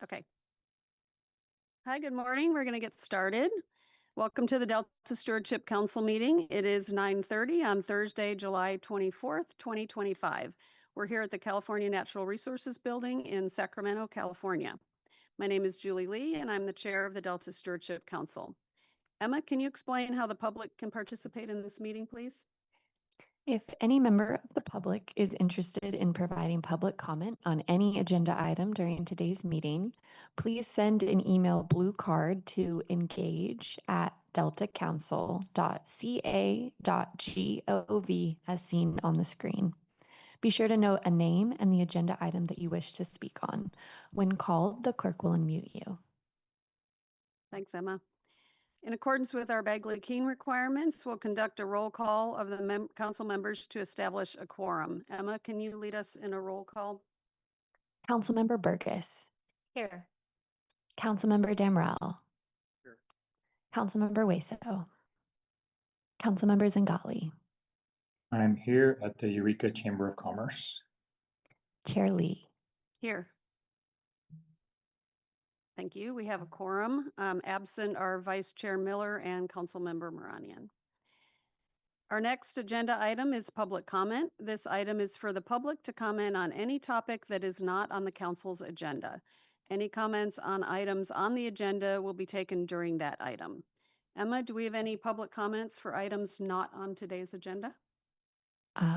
Okay. Hi, good morning. We're going to get started. Welcome to the Delta Stewardship Council meeting. It is 9:30 on Thursday, July 24th, 2025. We're here at the California Natural Resources Building in Sacramento, California. My name is Julie Lee, and I'm the chair of the Delta Stewardship Council. Emma, can you explain how the public can participate in this meeting, please? If any member of the public is interested in providing public comment on any agenda item during today's meeting, please send an email blue card to engage@deltacouncil.ca.gov as seen on the screen. Be sure to note a name and the agenda item that you wish to speak on. When called, the clerk will unmute you. Thanks, Emma. In accordance with our Bagley-Keene requirements, we'll conduct a roll call of the council members to establish a quorum. Emma, can you lead us in a roll call? Councilmember Burgess. Here. Councilmember Damrell. Here. Councilmember Weso. Councilmember Zingali. I'm here at the Eureka Chamber of Commerce. Chair Lee. Here. Thank you. We have a quorum. Absent are Vice Chair Miller and Councilmember Moranian. Our next agenda item is public comment. This item is for the public to comment on any topic that is not on the council's agenda. Any comments on items on the agenda will be taken during that item. Emma, do we have any public comments for items not on today's agenda?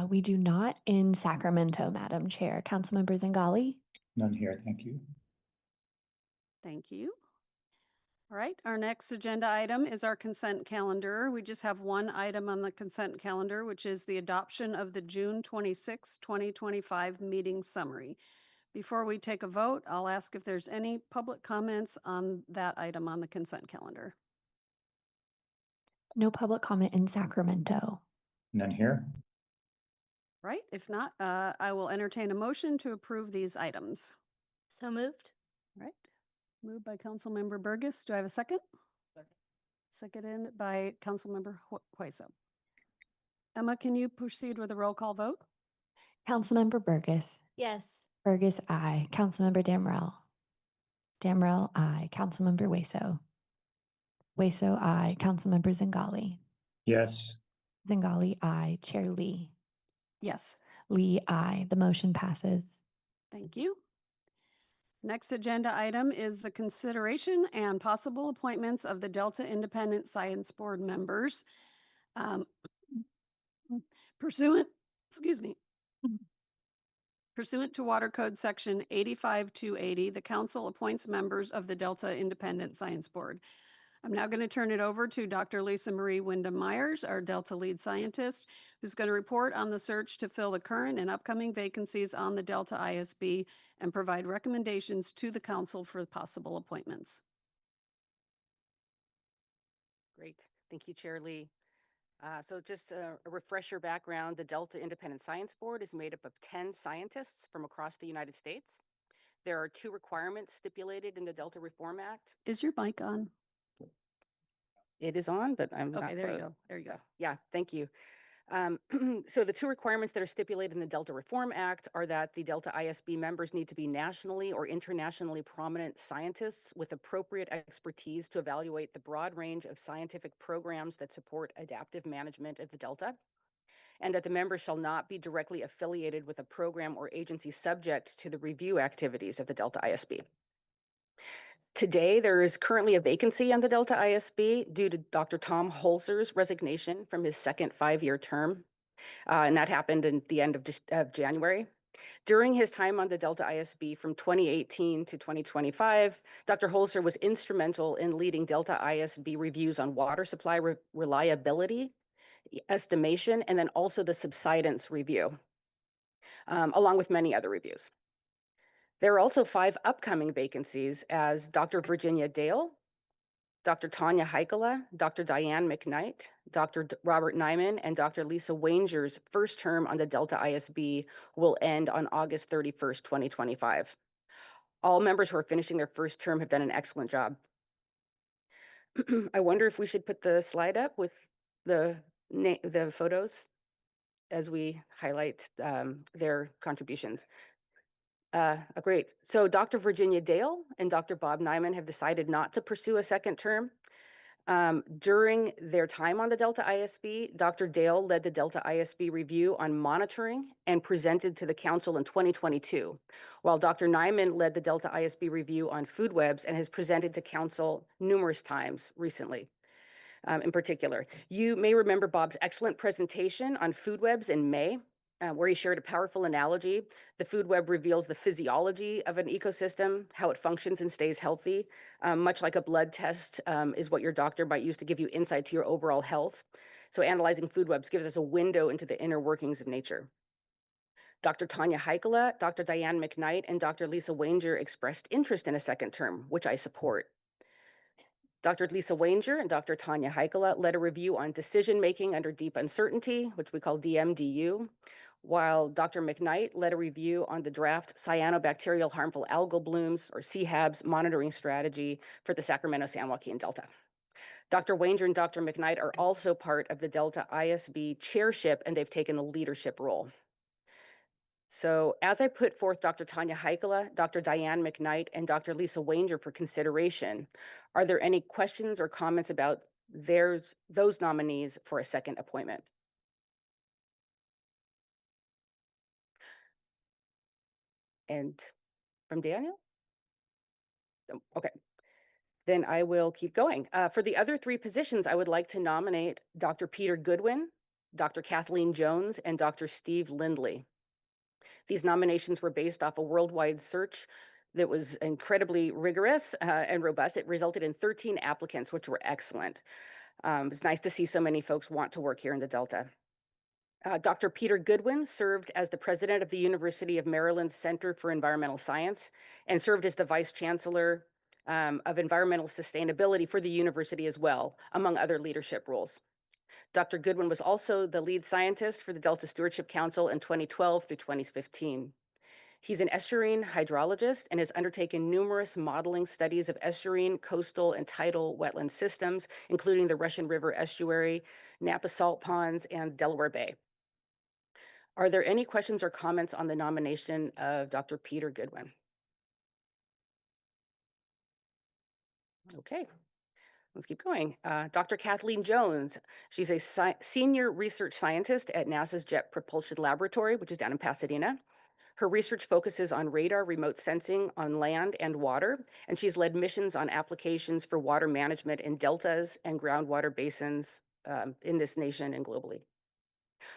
We do not in Sacramento, Madam Chair. Councilmember Zingali? None here, thank you. Thank you. All right, our next agenda item is our consent calendar. We just have one item on the consent calendar, which is the adoption of the June 26, 2025 meeting summary. Before we take a vote, I'll ask if there's any public comments on that item on the consent calendar. No public comment in Sacramento. None here. Right, if not, I will entertain a motion to approve these items. So moved. All right, moved by Councilmember Burgess. Do I have a second? Second. Seconded by Councilmember Hueso. Emma, can you proceed with a roll call vote? Councilmember Burgess. Yes. Burgess, aye. Councilmember Damrell. Damrell, aye. Councilmember Weso. Weso, aye. Councilmember Zingali. Yes. Zingali, aye. Chair Lee. Yes. Lee, aye. The motion passes. Thank you. Next agenda item is the consideration and possible appointments of the Delta Independent Science Board members. Pursuant to Water Code Section 85280, the council appoints members of the Delta Independent Science Board. I'm now going to turn it over to Dr. Lisa Marie Wyndham-Myers, our Delta lead scientist, who's going to report on the search to fill the current and upcoming vacancies on the Delta ISB and provide recommendations to the council for possible appointments. Great. Thank you, Chair Lee. So just a refresher background, the Delta Independent Science Board is made up of 10 scientists from across the United States. There are 2 requirements stipulated in the Delta Reform Act. Is your mic on? It is on, but I'm not Okay, there you close. go. There you go. Yeah, thank you. So the 2 requirements that are stipulated in the Delta Reform Act are that the Delta ISB members need to be nationally or internationally prominent scientists with appropriate expertise to evaluate the broad range of scientific programs that support adaptive management at the Delta, and that the members shall not be directly affiliated with a program or agency subject to the review activities of the Delta ISB. Today, there is currently a vacancy on the Delta ISB due to Dr. Tom Holzer's resignation from his second 5-year term, and that happened at the end of January. During his time on the Delta ISB from 2018 to 2025, Dr. Holzer was instrumental in leading Delta ISB reviews on water supply reliability, estimation, and then also the subsidence review, along with many other reviews. There are also 5 upcoming vacancies as Dr. Virginia Dale, Dr. Tanya Heikela, Dr. Diane McKnight, Dr. Robert Nyman, and Dr. Lisa Wanger's first term on the Delta ISB will end on August 31st, 2025. All members who are finishing their first term have done an excellent job. I wonder if we should put the slide up with the photos as we highlight their contributions. Great. So Dr. Virginia Dale and Dr. Bob Nyman have decided not to pursue a second term. During their time on the Delta ISB, Dr. Dale led the Delta ISB review on monitoring and presented to the council in 2022, while Dr. Nyman led the Delta ISB review on food webs and has presented to council numerous times recently. In particular, you may remember Bob's excellent presentation on food webs in May, where he shared a powerful analogy. The food web reveals the physiology of an ecosystem, how it functions and stays healthy, much like a blood test is what your doctor might use to give you insight to your overall health. So analyzing food webs gives us a window into the inner workings of nature. Dr. Tanya Heikela, Dr. Diane McKnight, and Dr. Lisa Wanger expressed interest in a second term, which I support. Dr. Lisa Wanger and Dr. Tanya Heikela led a review on decision-making under deep uncertainty, which we call DMDU, while Dr. McKnight led a review on the draft cyanobacterial harmful algal blooms, or CHABs, monitoring strategy for the Sacramento-San Joaquin Delta. Dr. Wanger and Dr. McKnight are also part of the Delta ISB chairship, and they've taken a leadership role. So as I put forth Dr. Tanya Heikela, Dr. Diane McKnight, and Dr. Lisa Wanger for consideration, are there any questions or comments about those nominees for a second appointment? And from Daniel? Okay, then I will keep going. For the other three positions, I would like to nominate Dr. Peter Goodwin, Dr. Kathleen Jones, and Dr. Steve Lindley. These nominations were based off a worldwide search that was incredibly rigorous and robust. It resulted in 13 applicants, which were excellent. It's nice to see so many folks want to work here in the Delta. Dr. Peter Goodwin served as the president of the University of Maryland Center for Environmental Science and served as the vice chancellor of environmental sustainability for the university as well, among other leadership roles. Dr. Goodwin was also the lead scientist for the Delta Stewardship Council in 2012 through 2015. He's an estuarine hydrologist and has undertaken numerous modeling studies of estuarine, coastal, and tidal wetland systems, including the Russian River estuary, Napa salt ponds, and Delaware Bay. Are there any questions or comments on the nomination of Dr. Peter Goodwin? Okay. Let's keep going. Dr. Kathleen Jones, she's a senior research scientist at NASA's Jet Propulsion Laboratory, which is down in Pasadena. Her research focuses on radar remote sensing on land and water, and she's led missions on applications for water management in deltas and groundwater basins in this nation and globally.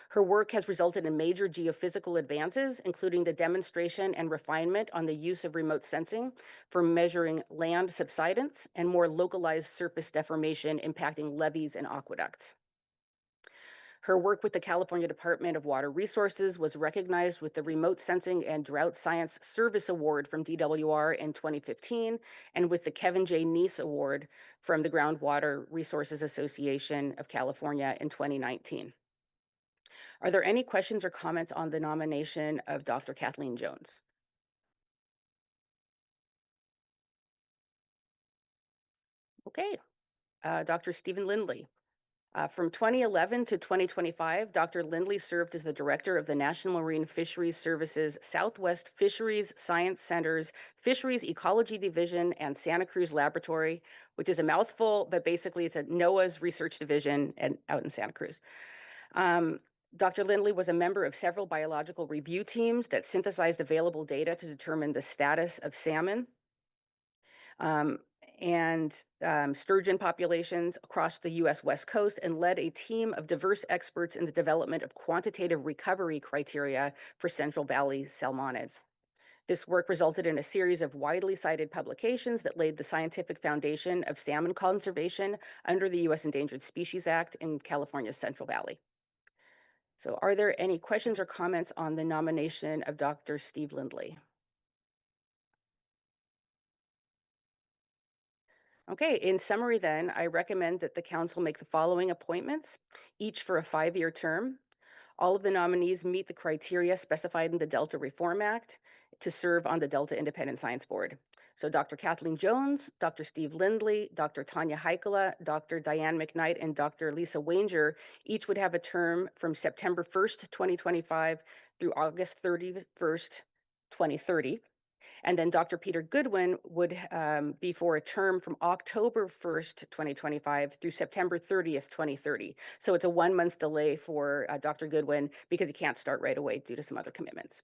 Her work has resulted in major geophysical advances, including the demonstration and refinement on the use of remote sensing for measuring land subsidence and more localized surface deformation impacting levees and aqueducts. Her work with the California Department of Water Resources was recognized with the Remote Sensing and Drought Science Service Award from DWR in 2015 and with the Kevin J. Neese Award from the Groundwater Resources Association of California in 2019. Are there any questions or comments on the nomination of Dr. Kathleen Jones? Okay, Dr. Stephen Lindley. From 2011 to 2025, Dr. Lindley served as the director of the National Marine Fisheries Services Southwest Fisheries Science Center's Fisheries Ecology Division and Santa Cruz Laboratory, which is a mouthful, but basically it's a NOAA's research division out in Santa Cruz. Dr. Lindley was a member of several biological review teams that synthesized available data to determine the status of salmon and sturgeon populations across the U.S. West Coast and led a team of diverse experts in the development of quantitative recovery criteria for Central Valley salmonids. This work resulted in a series of widely cited publications that laid the scientific foundation of salmon conservation under the U.S. Endangered Species Act in California's Central Valley. So are there any questions or comments on the nomination of Dr. Steve Lindley? Okay, in summary then, I recommend that the council make the following appointments, each for a 5-year term. All of the nominees meet the criteria specified in the Delta Reform Act to serve on the Delta Independent Science Board. So Dr. Kathleen Jones, Dr. Steve Lindley, Dr. Tanya Heikela, Dr. Diane McKnight, and Dr. Lisa Wanger each would have a term from September 1st, 2025 through August 31st, 2030. And then Dr. Peter Goodwin would be for a term from October 1st, 2025 through September 30th, 2030. So it's a 1-month delay for Dr. Goodwin because he can't start right away due to some other commitments.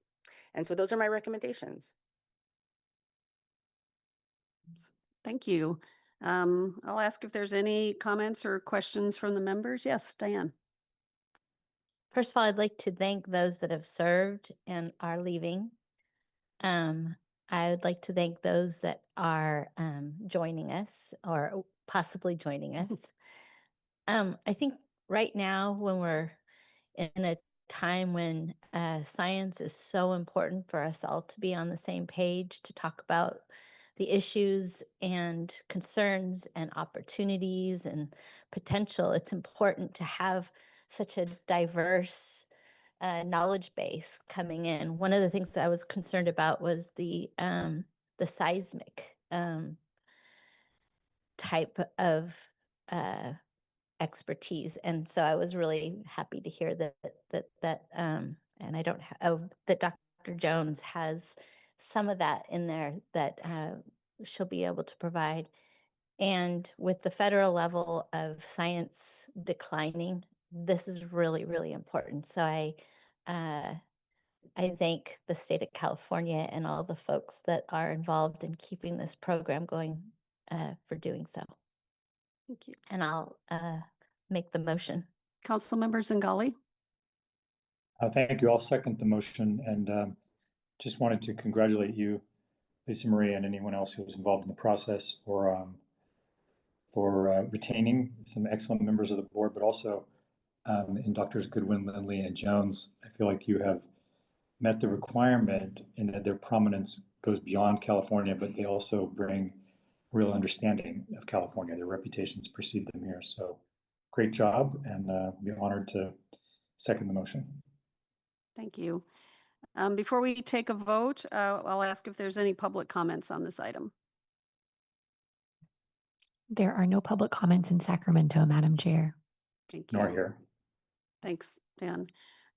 And so those are my recommendations. Thank you. I'll ask if there's any comments or questions from the members. Yes, Diane. First of all, I'd like to thank those that have served and are leaving. I would like to thank those that are joining us or possibly joining us. I think right now, when we're in a time when science is so important for us all to be on the same page to talk about the issues and concerns and opportunities and potential, it's important to have such a diverse knowledge base coming in. One of the things that I was concerned about was the seismic type of expertise, and so I was really happy to hear that and I don't that Dr. Jones has some of that in there that she'll be able to provide. And with the federal level of science declining, this is really, really important. So I thank the state of California and all the folks that are involved in keeping this program going for doing so. Thank you. And I'll make the motion. Councilmember Zingali. Thank you. I'll second the motion and just wanted to congratulate you, Lisa Marie, and anyone else who was involved in the process for retaining some excellent members of the board, but also in Doctors Goodwin, Lindley, and Jones. I feel like you have met the requirement in that their prominence goes beyond California, but they also bring real understanding of California. Their reputations precede them here. So great job, and be honored to second the motion. Thank you. Before we take a vote, I'll ask if there's any public comments on this item. There are no public comments in Sacramento, Madam Chair. Thank you. Nor here. Thanks, Dan.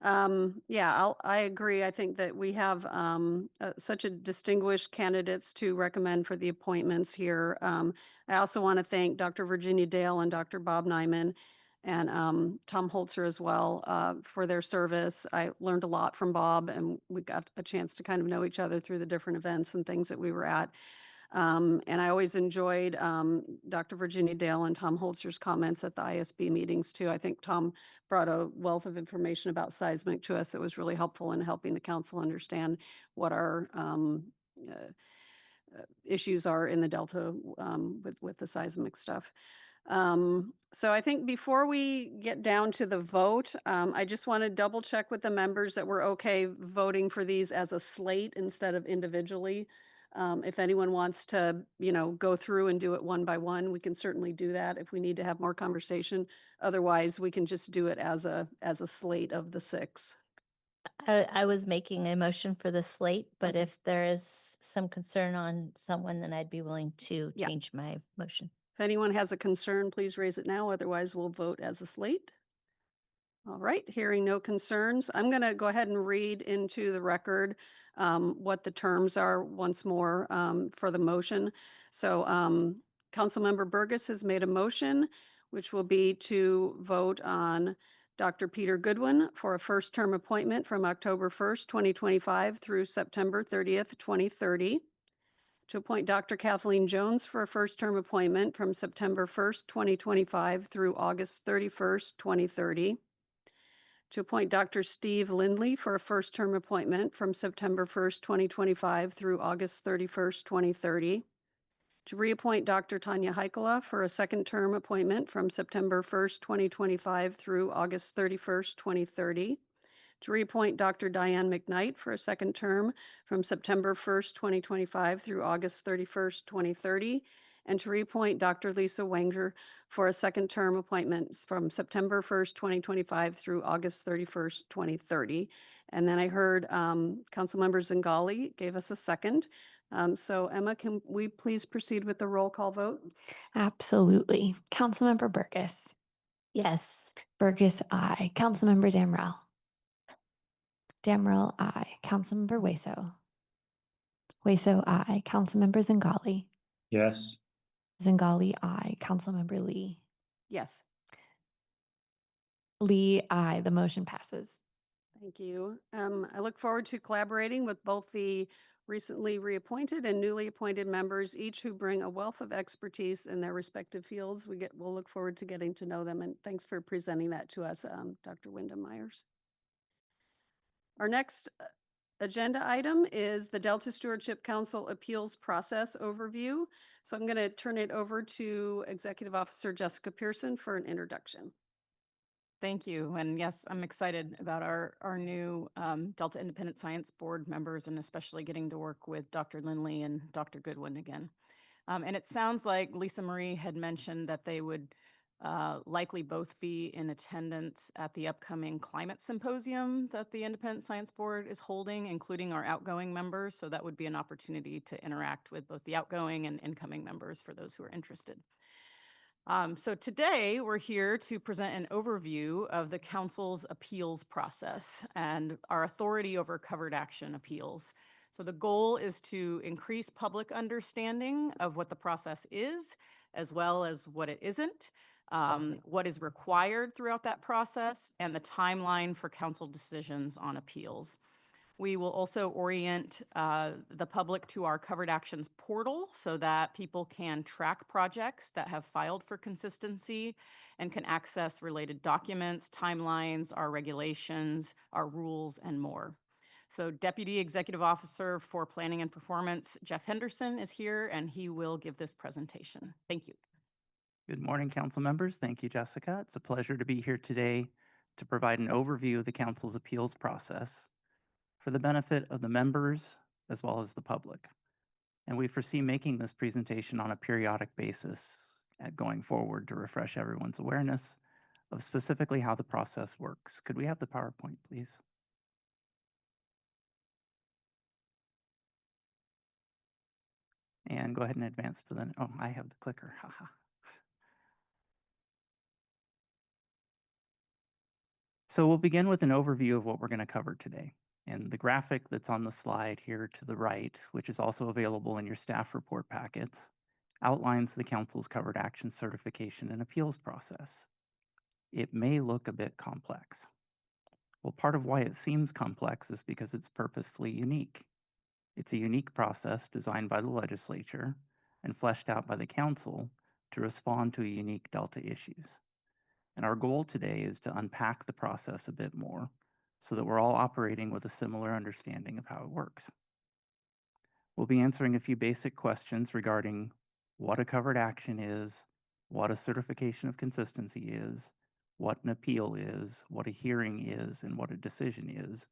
I agree. I think that we have such a distinguished candidates to recommend for the appointments here. I also want to thank Dr. Virginia Dale and Dr. Bob Nyman and Tom Holzer as well for their service. I learned a lot from Bob, and we got a chance to kind of know each other through the different events and things that we were at. And I always enjoyed Dr. Virginia Dale and Tom Holzer's comments at the ISB meetings too. I think Tom brought a wealth of information about seismic to us that was really helpful in helping the council understand what our issues are in the Delta with the seismic stuff. So I think before we get down to the vote, I just want to double check with the members that we're okay voting for these as a slate instead of individually. If anyone wants to, go through and do it one by one, we can certainly do that if we need to have more conversation. Otherwise, we can just do it as a slate of the 6. I was making a motion for the slate, but if there is some concern on someone, then I'd be willing to Yeah. change my motion. If anyone has a concern, please raise it now. Otherwise, we'll vote as a slate. All right, hearing no concerns, I'm going to go ahead and read into the record what the terms are once more for the motion. So Councilmember Burgess has made a motion, which will be to vote on Dr. Peter Goodwin for a first-term appointment from October 1st, 2025 through September 30th, 2030. To appoint Dr. Kathleen Jones for a first-term appointment from September 1st, 2025 through August 31st, 2030. To appoint Dr. Steve Lindley for a first-term appointment from September 1st, 2025 through August 31st, 2030. To reappoint Dr. Tanya Heikela for a second-term appointment from September 1st, 2025 through August 31st, 2030. To reappoint Dr. Diane McKnight for a second term from September 1st, 2025 through August 31st, 2030. And to reappoint Dr. Lisa Wanger for a second term appointment from September 1st, 2025 through August 31st, 2030. And then I heard Councilmember Zingali gave us a second. So Emma, can we please proceed with the roll call vote? Absolutely. Councilmember Burgess. Yes. Burgess, aye. Councilmember Damrell. Damrell, aye. Councilmember Hueso. Hueso, aye. Councilmember Zingali. Yes. Zingali, aye. Councilmember Lee. Yes. Lee, aye. The motion passes. Thank you. I look forward to collaborating with both the recently reappointed and newly appointed members, each who bring a wealth of expertise in their respective fields. We'll look forward to getting to know them, and thanks for presenting that to us, Dr. Wyndham Myers. Our next agenda item is the Delta Stewardship Council Appeals Process Overview. So I'm going to turn it over to Executive Officer Jessica Pearson for an introduction. Thank you. And yes, I'm excited about our new Delta Independent Science Board members, and especially getting to work with Dr. Lindley and Dr. Goodwin again. And it sounds like Lisa Marie had mentioned that they would likely both be in attendance at the upcoming climate symposium that the Independent Science Board is holding, including our outgoing members. So that would be an opportunity to interact with both the outgoing and incoming members for those who are interested. So today we're here to present an overview of the council's appeals process and our authority over covered action appeals. So the goal is to increase public understanding of what the process is, as well as what it isn't, what is required throughout that process, and the timeline for council decisions on appeals. We will also orient the public to our Covered Actions portal so that people can track projects that have filed for consistency and can access related documents, timelines, our regulations, our rules, and more. So Deputy Executive Officer for Planning and Performance, Jeff Henderson, is here, and he will give this presentation. Thank you. Good morning, council members. Thank you, Jessica. It's a pleasure to be here today to provide an overview of the council's appeals process for the benefit of the members as well as the public. And we foresee making this presentation on a periodic basis going forward to refresh everyone's awareness of specifically how the process works. Could we have the PowerPoint, please? And go ahead and advance to the, oh, I have the clicker, haha. So we'll begin with an overview of what we're going to cover today. And the graphic that's on the slide here to the right, which is also available in your staff report packets, outlines the council's covered action certification and appeals process. It may look a bit complex. Well, part of why it seems complex is because it's purposefully unique. It's a unique process designed by the legislature and fleshed out by the council to respond to unique Delta issues. And our goal today is to unpack the process a bit more so that we're all operating with a similar understanding of how it works. We'll be answering a few basic questions regarding what a covered action is, what a certification of consistency is, what an appeal is, what a hearing is, and what a decision is,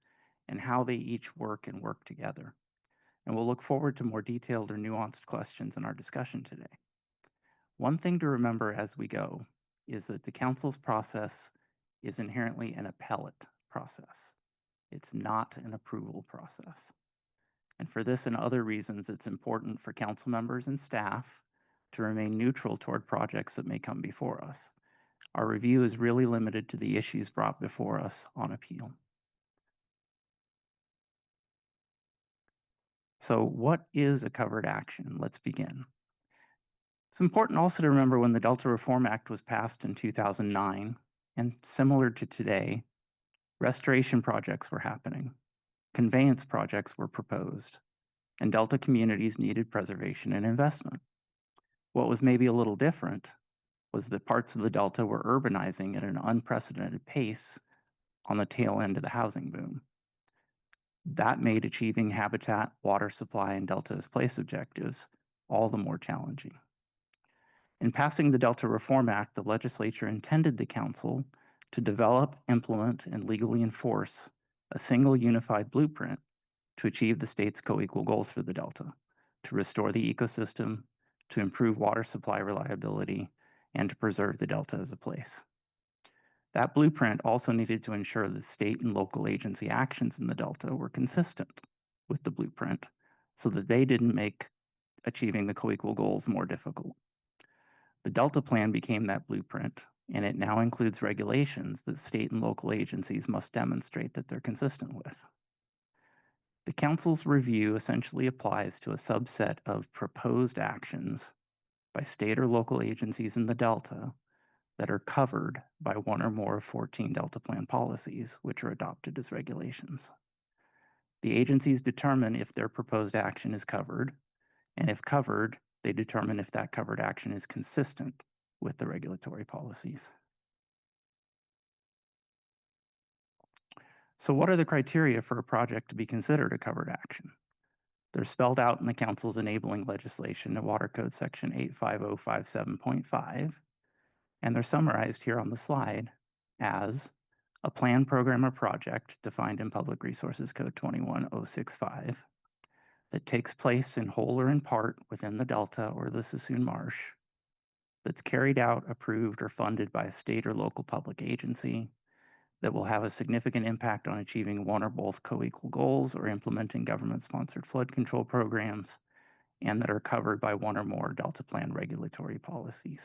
and how they each work and work together. And we'll look forward to more detailed or nuanced questions in our discussion today. One thing to remember as we go is that the council's process is inherently an appellate process. It's not an approval process. And for this and other reasons, it's important for council members and staff to remain neutral toward projects that may come before us. Our review is really limited to the issues brought before us on appeal. So what is a covered action? Let's begin. It's important also to remember when the Delta Reform Act was passed in 2009, and similar to today, restoration projects were happening, conveyance projects were proposed, and Delta communities needed preservation and investment. What was maybe a little different was that parts of the Delta were urbanizing at an unprecedented pace on the tail end of the housing boom. That made achieving habitat, water supply, and Delta's place objectives all the more challenging. In passing the Delta Reform Act, the legislature intended the council to develop, implement, and legally enforce a single unified blueprint to achieve the state's co-equal goals for the Delta, to restore the ecosystem, to improve water supply reliability, and to preserve the Delta as a place. That blueprint also needed to ensure that state and local agency actions in the Delta were consistent with the blueprint so that they didn't make achieving the co-equal goals more difficult. The Delta Plan became that blueprint, and it now includes regulations that state and local agencies must demonstrate that they're consistent with. The council's review essentially applies to a subset of proposed actions by state or local agencies in the Delta that are covered by one or more of 14 Delta Plan policies, which are adopted as regulations. The agencies determine if their proposed action is covered, and if covered, they determine if that covered action is consistent with the regulatory policies. So what are the criteria for a project to be considered a covered action? They're spelled out in the council's enabling legislation in Water Code Section 85057.5, and they're summarized here on the slide as a plan, program, or project defined in Public Resources Code 21065 that takes place in whole or in part within the Delta or the Sassoon Marsh, that's carried out, approved, or funded by a state or local public agency, that will have a significant impact on achieving one or both co-equal goals or implementing government-sponsored flood control programs, and that are covered by one or more Delta Plan regulatory policies.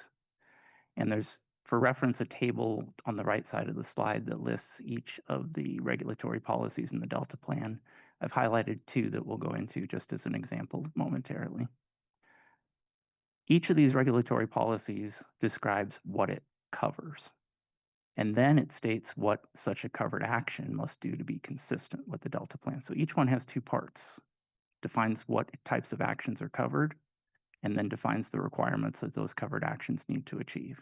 And there's, for reference, a table on the right side of the slide that lists each of the regulatory policies in the Delta Plan. I've highlighted two that we'll go into just as an example momentarily. Each of these regulatory policies describes what it covers, and then it states what such a covered action must do to be consistent with the Delta Plan. So each one has two parts, defines what types of actions are covered, and then defines the requirements that those covered actions need to achieve.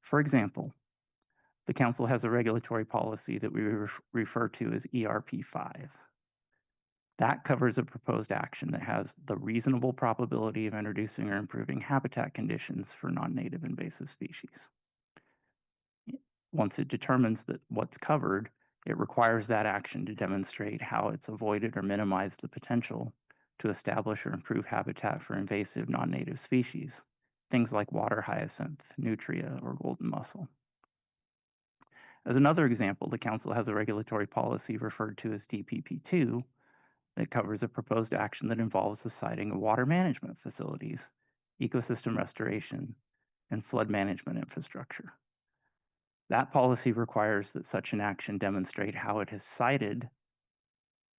For example, the council has a regulatory policy that we refer to as ERP5. That covers a proposed action that has the reasonable probability of introducing or improving habitat conditions for non-native invasive species. Once it determines that what's covered, it requires that action to demonstrate how it's avoided or minimized the potential to establish or improve habitat for invasive non-native species, things like water hyacinth, nutria, or golden mussel. As another example, the council has a regulatory policy referred to as DPP2 that covers a proposed action that involves the siting of water management facilities, ecosystem restoration, and flood management infrastructure. That policy requires that such an action demonstrate how it has sited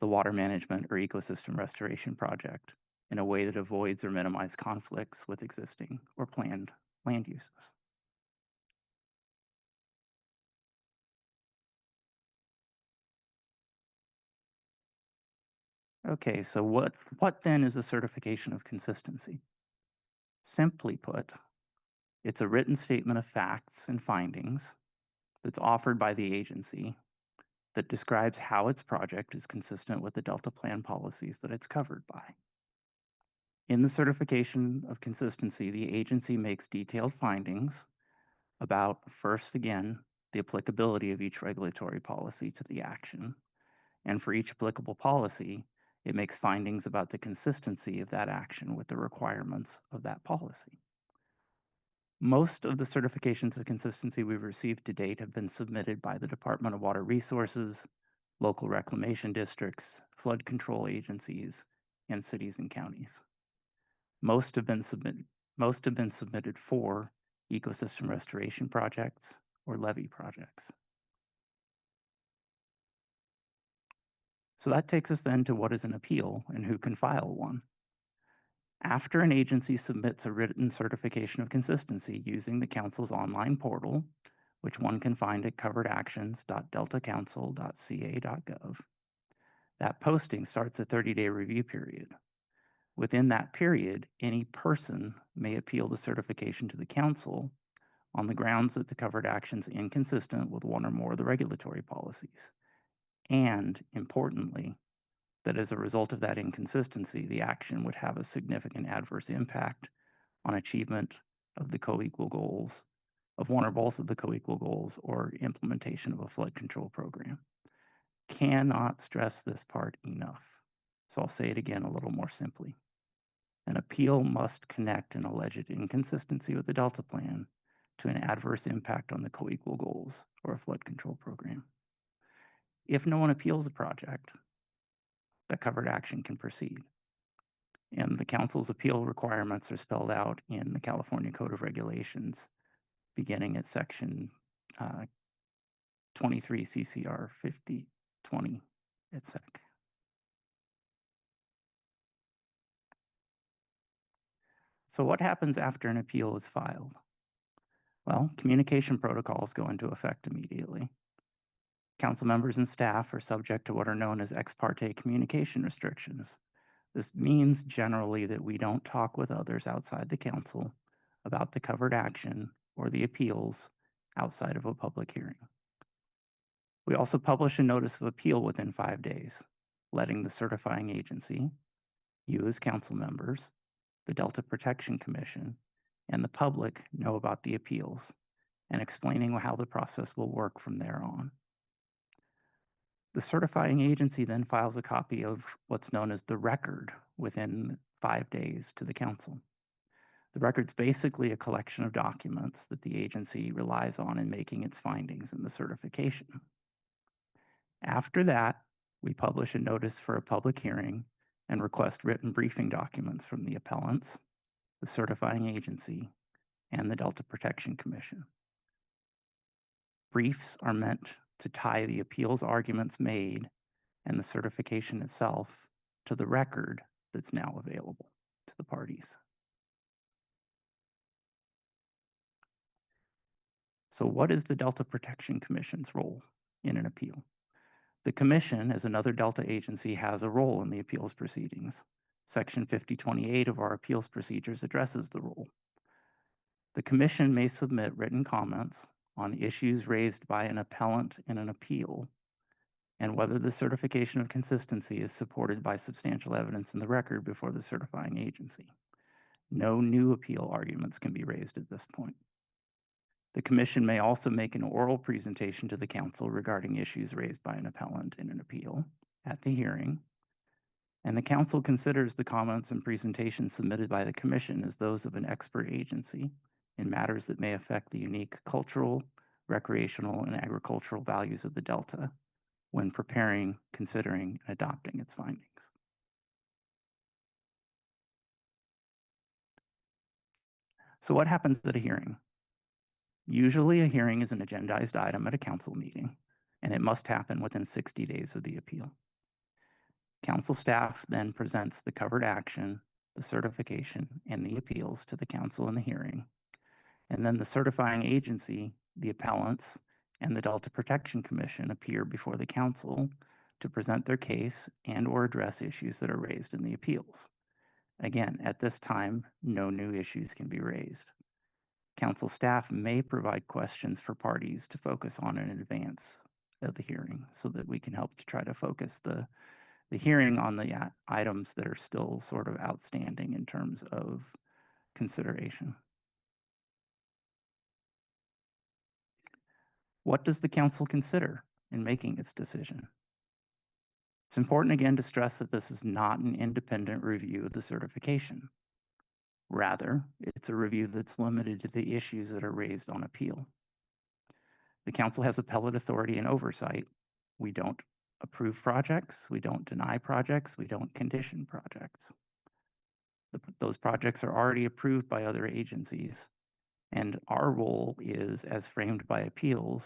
the water management or ecosystem restoration project in a way that avoids or minimizes conflicts with existing or planned land uses. Okay, so what then is a certification of consistency? Simply put, it's a written statement of facts and findings that's offered by the agency that describes how its project is consistent with the Delta Plan policies that it's covered by. In the certification of consistency, the agency makes detailed findings about, first, again, the applicability of each regulatory policy to the action. And for each applicable policy, it makes findings about the consistency of that action with the requirements of that policy. Most of the certifications of consistency we've received to date have been submitted by the Department of Water Resources, local reclamation districts, flood control agencies, and cities and counties. Most have been submitted for ecosystem restoration projects or levee projects. So that takes us then to what is an appeal and who can file one. After an agency submits a written certification of consistency using the council's online portal, which one can find at coveredactions.deltacouncil.ca.gov, that posting starts a 30-day review period. Within that period, any person may appeal the certification to the council on the grounds that the covered action is inconsistent with one or more of the regulatory policies. And importantly, that as a result of that inconsistency, the action would have a significant adverse impact on achievement of the co-equal goals, of one or both of the co-equal goals, or implementation of a flood control program. Cannot stress this part enough. So I'll say it again a little more simply. An appeal must connect an alleged inconsistency with the Delta Plan to an adverse impact on the co-equal goals or a flood control program. If no one appeals a project, the covered action can proceed. And the council's appeal requirements are spelled out in the California Code of Regulations, beginning at section 23 CCR 5020 et sec. So what happens after an appeal is filed? Well, communication protocols go into effect immediately. Council members and staff are subject to what are known as ex parte communication restrictions. This means generally that we don't talk with others outside the council about the covered action or the appeals outside of a public hearing. We also publish a notice of appeal within 5 days, letting the certifying agency, you as council members, the Delta Protection Commission, and the public know about the appeals and explaining how the process will work from there on. The certifying agency then files a copy of what's known as the record within 5 days to the council. The record's basically a collection of documents that the agency relies on in making its findings in the certification. After that, we publish a notice for a public hearing and request written briefing documents from the appellants, the certifying agency, and the Delta Protection Commission. Briefs are meant to tie the appeals arguments made and the certification itself to the record that's now available to the parties. So what is the Delta Protection Commission's role in an appeal? The Commission, as another Delta agency, has a role in the appeals proceedings. Section 5028 of our appeals procedures addresses the role. The Commission may submit written comments on issues raised by an appellant in an appeal and whether the certification of consistency is supported by substantial evidence in the record before the certifying agency. No new appeal arguments can be raised at this point. The Commission may also make an oral presentation to the council regarding issues raised by an appellant in an appeal at the hearing, and the council considers the comments and presentations submitted by the Commission as those of an expert agency in matters that may affect the unique cultural, recreational, and agricultural values of the Delta when preparing, considering, and adopting its findings. So what happens at a hearing? Usually a hearing is an agendized item at a council meeting, and it must happen within 60 days of the appeal. Council staff then presents the covered action, the certification, and the appeals to the council in the hearing. And then the certifying agency, the appellants, and the Delta Protection Commission appear before the council to present their case and/or address issues that are raised in the appeals. Again, at this time, no new issues can be raised. Council staff may provide questions for parties to focus on in advance of the hearing so that we can help to try to focus the hearing on the items that are still sort of outstanding in terms of consideration. What does the council consider in making its decision? It's important again to stress that this is not an independent review of the certification. Rather, it's a review that's limited to the issues that are raised on appeal. The council has appellate authority and oversight. We don't approve projects, we don't deny projects, we don't condition projects. Those projects are already approved by other agencies, and our role is, as framed by appeals,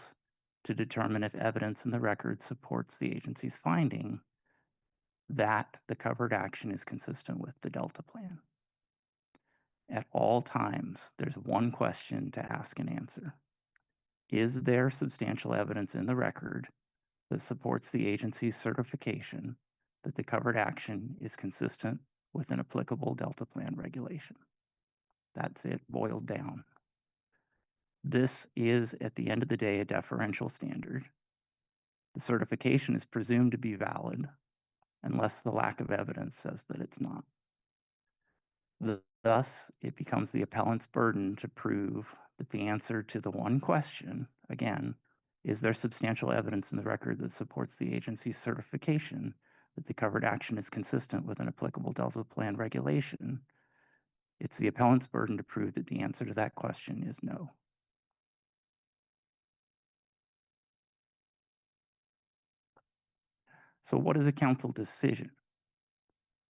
to determine if evidence in the record supports the agency's finding that the covered action is consistent with the Delta plan. At all times, there's one question to ask and answer. Is there substantial evidence in the record that supports the agency's certification that the covered action is consistent with an applicable Delta plan regulation? That's it, boiled down. This is, at the end of the day, a deferential standard. The certification is presumed to be valid unless the lack of evidence says that it's not. Thus, it becomes the appellant's burden to prove that the answer to the one question, again, is there substantial evidence in the record that supports the agency's certification that the covered action is consistent with an applicable Delta plan regulation? It's the appellant's burden to prove that the answer to that question is no. So what is a council decision?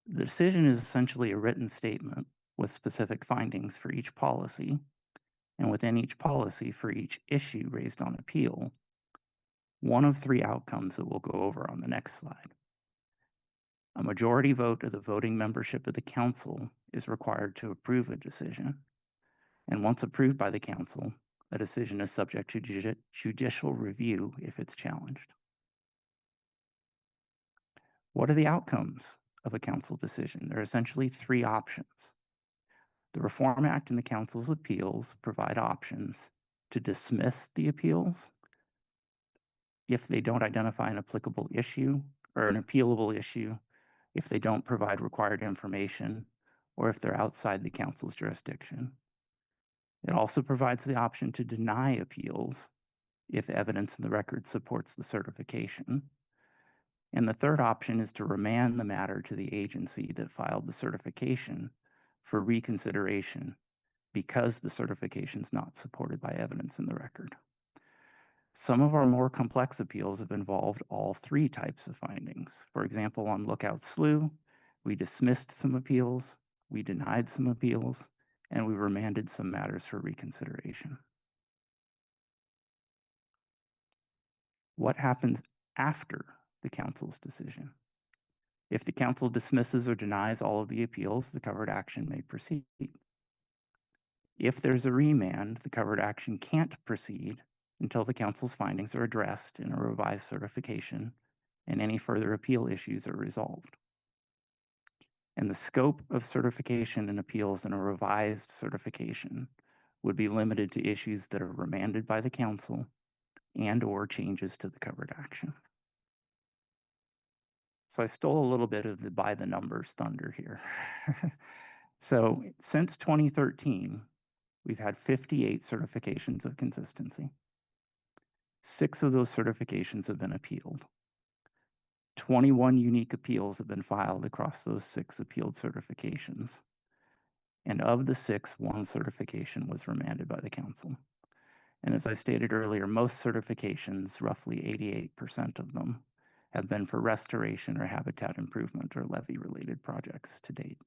The decision is essentially a written statement with specific findings for each policy, and within each policy for each issue raised on appeal, one of three outcomes that we'll go over on the next slide. A majority vote of the voting membership of the council is required to approve a decision. And once approved by the council, a decision is subject to judicial review if it's challenged. What are the outcomes of a council decision? There are essentially three options. The Reform Act and the council's appeals provide options to dismiss the appeals if they don't identify an applicable issue or an appealable issue, if they don't provide required information, or if they're outside the council's jurisdiction. It also provides the option to deny appeals if evidence in the record supports the certification. And the third option is to remand the matter to the agency that filed the certification for reconsideration because the certification is not supported by evidence in the record. Some of our more complex appeals have involved all three types of findings. For example, on Lookout Slough, we dismissed some appeals, we denied some appeals, and we remanded some matters for reconsideration. What happens after the council's decision? If the council dismisses or denies all of the appeals, the covered action may proceed. If there's a remand, the covered action can't proceed until the council's findings are addressed in a revised certification and any further appeal issues are resolved. And the scope of certification and appeals in a revised certification would be limited to issues that are remanded by the council and/or changes to the covered action. So I stole a little bit of the by the numbers thunder here. So since 2013, we've had 58 certifications of consistency. 6 of those certifications have been appealed. 21 unique appeals have been filed across those 6 appealed certifications. And of the 6, 1 certification was remanded by the council. And as I stated earlier, most certifications, roughly 88% of them, have been for restoration or habitat improvement or levee-related projects to date.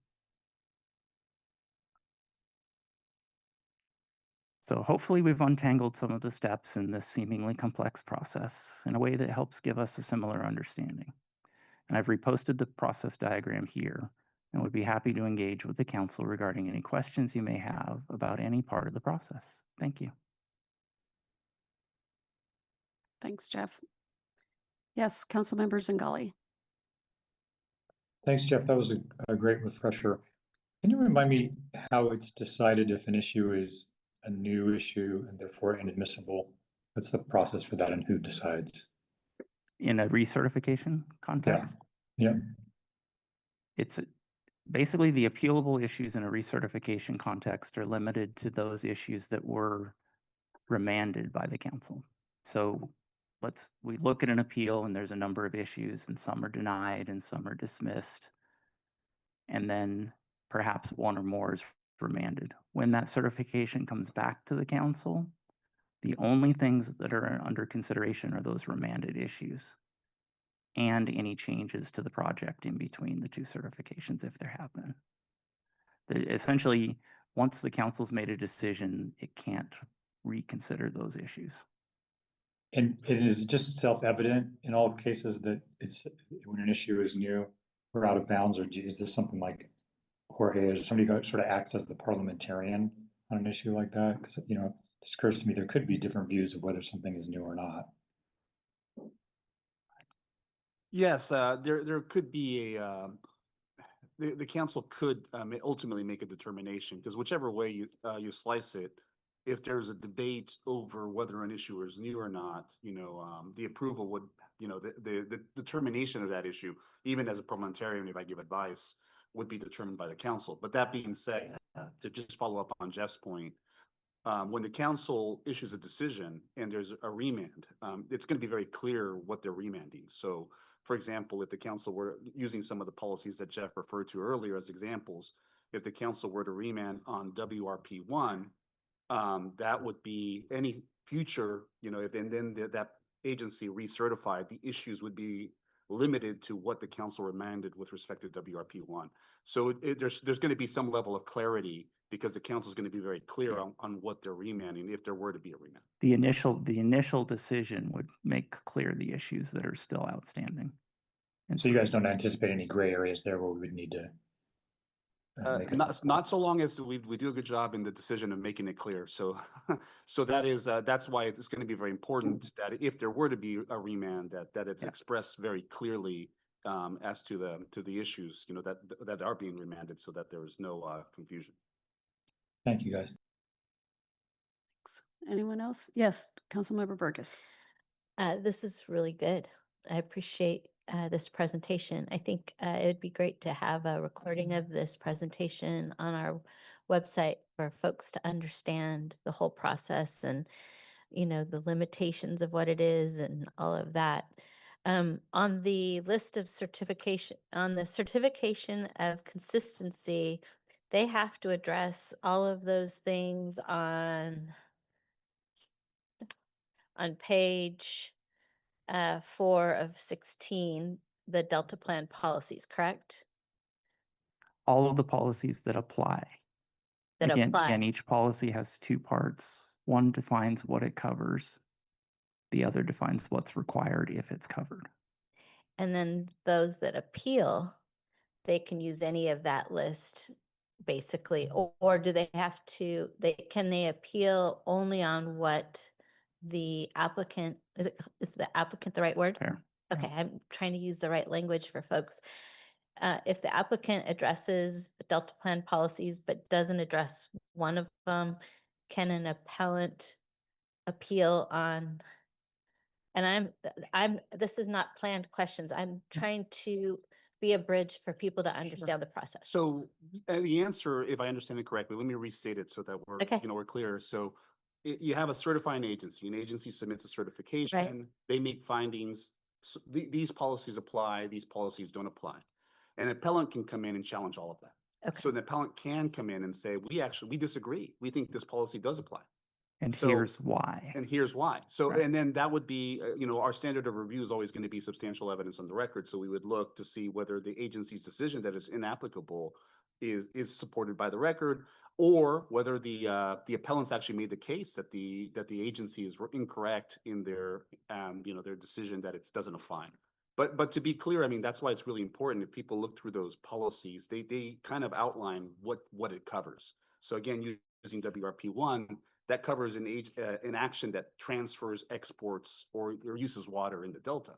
So hopefully we've untangled some of the steps in this seemingly complex process in a way that helps give us a similar understanding. And I've reposted the process diagram here and would be happy to engage with the council regarding any questions you may have about any part of the process. Thank you. Thanks, Jeff. Yes, Councilmember Zingali. Thanks, Jeff. That was a great refresher. Can you remind me how it's decided if an issue is a new issue and therefore inadmissible? What's the process for that and who decides? In a recertification context? Yeah. It's basically the appealable issues in a recertification context are limited to those issues that were remanded by the council. So we look at an appeal and there's a number of issues and some are denied and some are dismissed. And then perhaps one or more is remanded. When that certification comes back to the council, the only things that are under consideration are those remanded issues and any changes to the project in between the 2 certifications if there have been. Essentially, once the council's made a decision, it can't reconsider those issues. And it is just self-evident in all cases that it's when an issue is new or out of bounds, or is this something like Jorge, is somebody who sort of acts as the parliamentarian on an issue like that? Because, you know, it just occurs to me there could be different views of whether something is new or not. Yes, there could be the council could ultimately make a determination, because whichever way you slice it, if there's a debate over whether an issue is new or not, you know, the approval would, you know, the determination of that issue, even as a parliamentarian, if I give advice, would be determined by the council. But that being said, to just follow up on Jeff's point, when the council issues a decision and there's a remand, it's going to be very clear what they're remanding. So, for example, if the council were using some of the policies that Jeff referred to earlier as examples, if the council were to remand on WRP1, that would be any future, you know, if and then that agency recertified, the issues would be limited to what the council remanded with respect to WRP1. So there's going to be some level of clarity because the council is going to be very clear on what they're remanding if there were to be a remand. The initial decision would make clear the issues that are still outstanding. And So you guys don't anticipate any gray areas there where we would need to make a. Not so long as we do a good job in the decision of making it clear. So, so that is, that's why it's going to be very important that if there were to be a remand, that it's Yeah. expressed very clearly as to the issues, you know, that are being remanded, so that there is no confusion. Thank you, guys. Anyone else? Yes, Councilmember Burgess. This is really good. I appreciate this presentation. I think it would be great to have a recording of this presentation on our website for folks to understand the whole process and, you know, the limitations of what it is and all of that. On the list of certification, on the certification of consistency, they have to address all of those things on page 4 of 16, the Delta Plan policies, correct? all of the policies that apply. That Again, apply. each policy has two parts. One defines what it covers. The other defines what's required if it's covered. And then those that appeal, they can use any of that list, basically, or do they have to, can they appeal only on what the applicant, is the applicant the right word? Fair. Okay, I'm trying to use the right language for folks. If the applicant addresses the Delta Plan policies but doesn't address one of them, can an appellant appeal on? And this is not planned questions. I'm trying to be a bridge for people to understand the process. So the answer, if I understand it correctly, let me restate it so that we're, Okay. you know, we're clear. So you have a certifying agency. An agency submits a certification. They make findings. So these policies apply. These policies don't apply. An appellant can come in and challenge all of that. Okay. So an appellant can come in and say, we disagree. We think this policy does apply. And So- here's why. And here's why. So, Right. and then that would be, you know, our standard of review is always going to be substantial evidence on the record. So we would look to see whether the agency's decision that is inapplicable is supported by the record, or whether the appellants actually made the case that the agency is incorrect in their, you know, their decision that it doesn't apply. But to be clear, I mean, that's why it's really important. If people look through those policies, they kind of outline what it covers. So again, using WRP1, that covers an action that transfers, exports, or uses water in the Delta.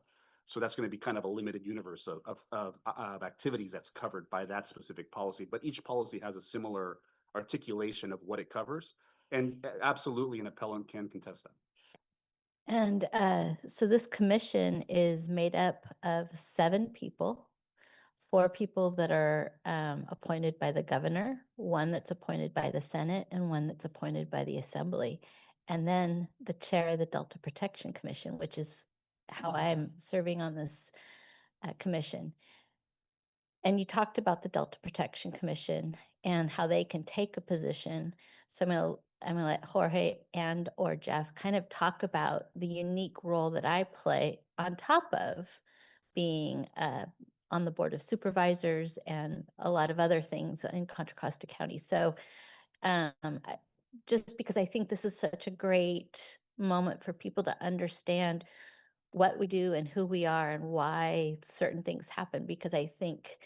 So that's going to be kind of a limited universe of activities that's covered by that specific policy. But each policy has a similar articulation of what it covers. And absolutely an appellant can contest that. And so this commission is made up of 7 people, 4 people that are appointed by the governor, 1 that's appointed by the Senate, and 1 that's appointed by the Assembly. And then the chair of the Delta Protection Commission, which is how I'm serving on this commission. And you talked about the Delta Protection Commission and how they can take a position. So I'm gonna let Jorge and or Jeff kind of talk about the unique role that I play on top of being on the Board of Supervisors and a lot of other things in Contra Costa County. So just because I think this is such a great moment for people to understand what we do and who we are and why certain things happen, because I think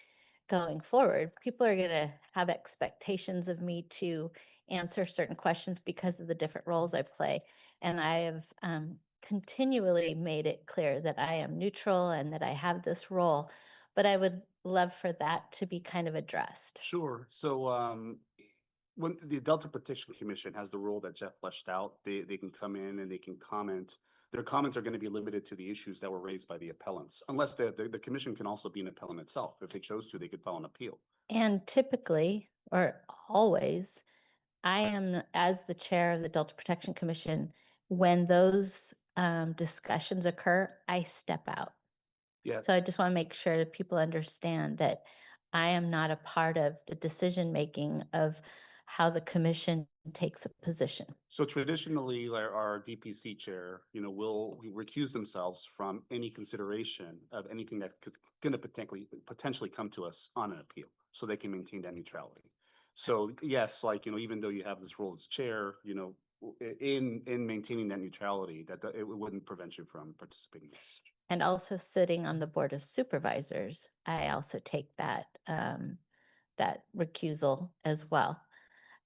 going forward, people are going to have expectations of me to answer certain questions because of the different roles I play. And I have continually made it clear that I am neutral and that I have this role, but I would love for that to be kind of addressed. Sure. So when the Delta Protection Commission has the role that Jeff fleshed out, they can come in and they can comment. Their comments are going to be limited to the issues that were raised by the appellants, unless the commission can also be an appellant itself. If they chose to, they could file an appeal. And typically, or always, I am, as the chair of the Delta Protection Commission, when those discussions occur, I step out. Yeah. So I just want to make sure that people understand that I am not a part of the decision-making of how the commission takes a position. So traditionally, our DPC chair, you know, will recuse themselves from any consideration of anything that could going to potentially come to us on an appeal, so they can maintain that neutrality. So yes, like, you know, even though you have this role as chair, you know, in maintaining that neutrality, that it wouldn't prevent you from participating in this. and also sitting on the Board of Supervisors, I also take that, that recusal as well.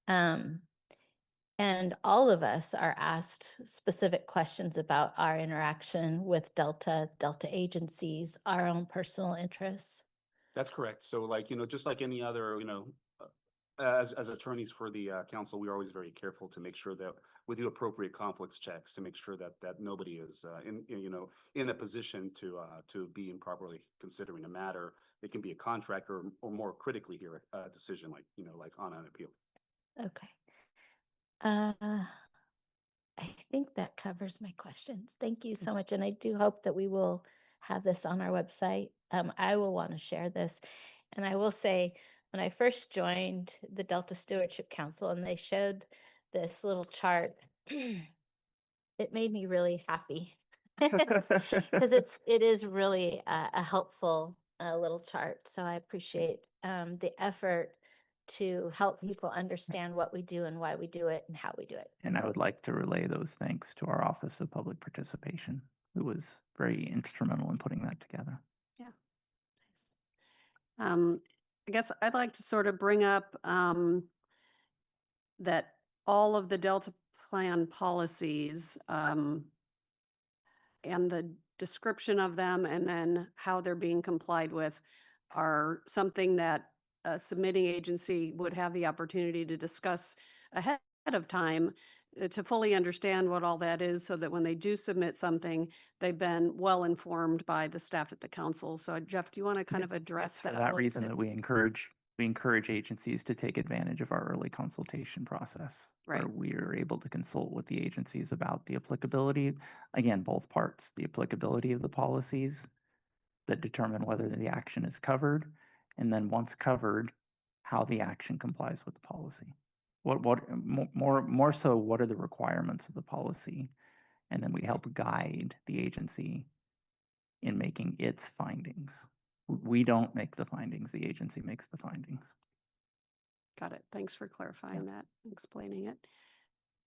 And all of us are asked specific questions about our interaction with Delta agencies, our own personal interests. That's correct. So like, just like any other, as attorneys for the council, we are always very careful to make sure that we do appropriate conflicts checks to make sure that nobody is in a position to be improperly considering a matter. It can be a contract or more critically here, a decision like on an appeal. Okay. I think that covers my questions. Thank you so much. And I do hope that we will have this on our website. I will want to share this. And I will say, when I first joined the Delta Stewardship Council and they showed this little chart, it made me really happy. Because it is really a helpful little chart. So I appreciate the effort to help people understand what we do and why we do it and how we do it. And I would like to relay those thanks to our Office of Public Participation, who was very instrumental in putting that together. Yeah. I guess I'd like to sort of bring up that all of the Delta Plan policies and the description of them and then how they're being complied with are something that a submitting agency would have the opportunity to discuss ahead of time to fully understand what all that is, so that when they do submit something, they've been well informed by the staff at the council. So Jeff, do you want to kind of address It's for that? that reason that we encourage agencies to take advantage of our early consultation process. Right. Where we are able to consult with the agencies about the applicability, again, both parts, the applicability of the policies that determine whether the action is covered, and then once covered, how the action complies with the policy. More so, what are the requirements of the policy? And then we help guide the agency in making its findings. We don't make the findings, the agency makes the findings. Got it. Thanks for clarifying that, and explaining it.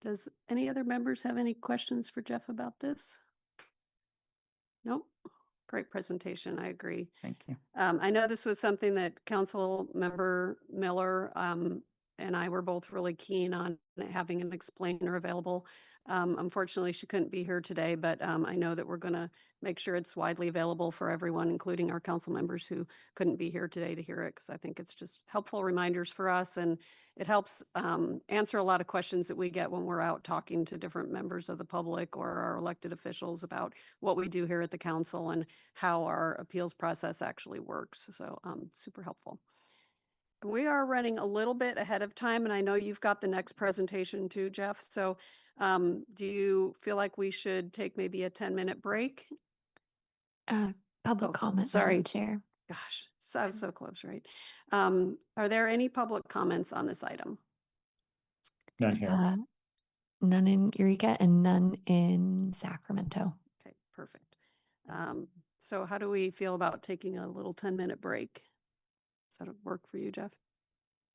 Does any other members have any questions for Jeff about this? Nope. Great presentation. I agree. Thank you. I know this was something that Council Member Miller and I were both really keen on having an explainer available. Unfortunately, she couldn't be here today, but I know that we're going to make sure it's widely available for everyone, including our council members who couldn't be here today to hear it, because I think it's just helpful reminders for us, and it helps answer a lot of questions that we get when we're out talking to different members of the public or our elected officials about what we do here at the council and how our appeals process actually works. So super helpful. We are running a little bit ahead of time, and I know you've got the next presentation too, Jeff. So do you feel like we should take maybe a 10-minute break? Public Oh, comment, sorry. Madam Chair. Gosh, so close, right? Are there any public comments on this item? None here. None in Eureka and none in Sacramento. Okay, perfect. So how do we feel about taking a little 10-minute break? Does that work for you, Jeff?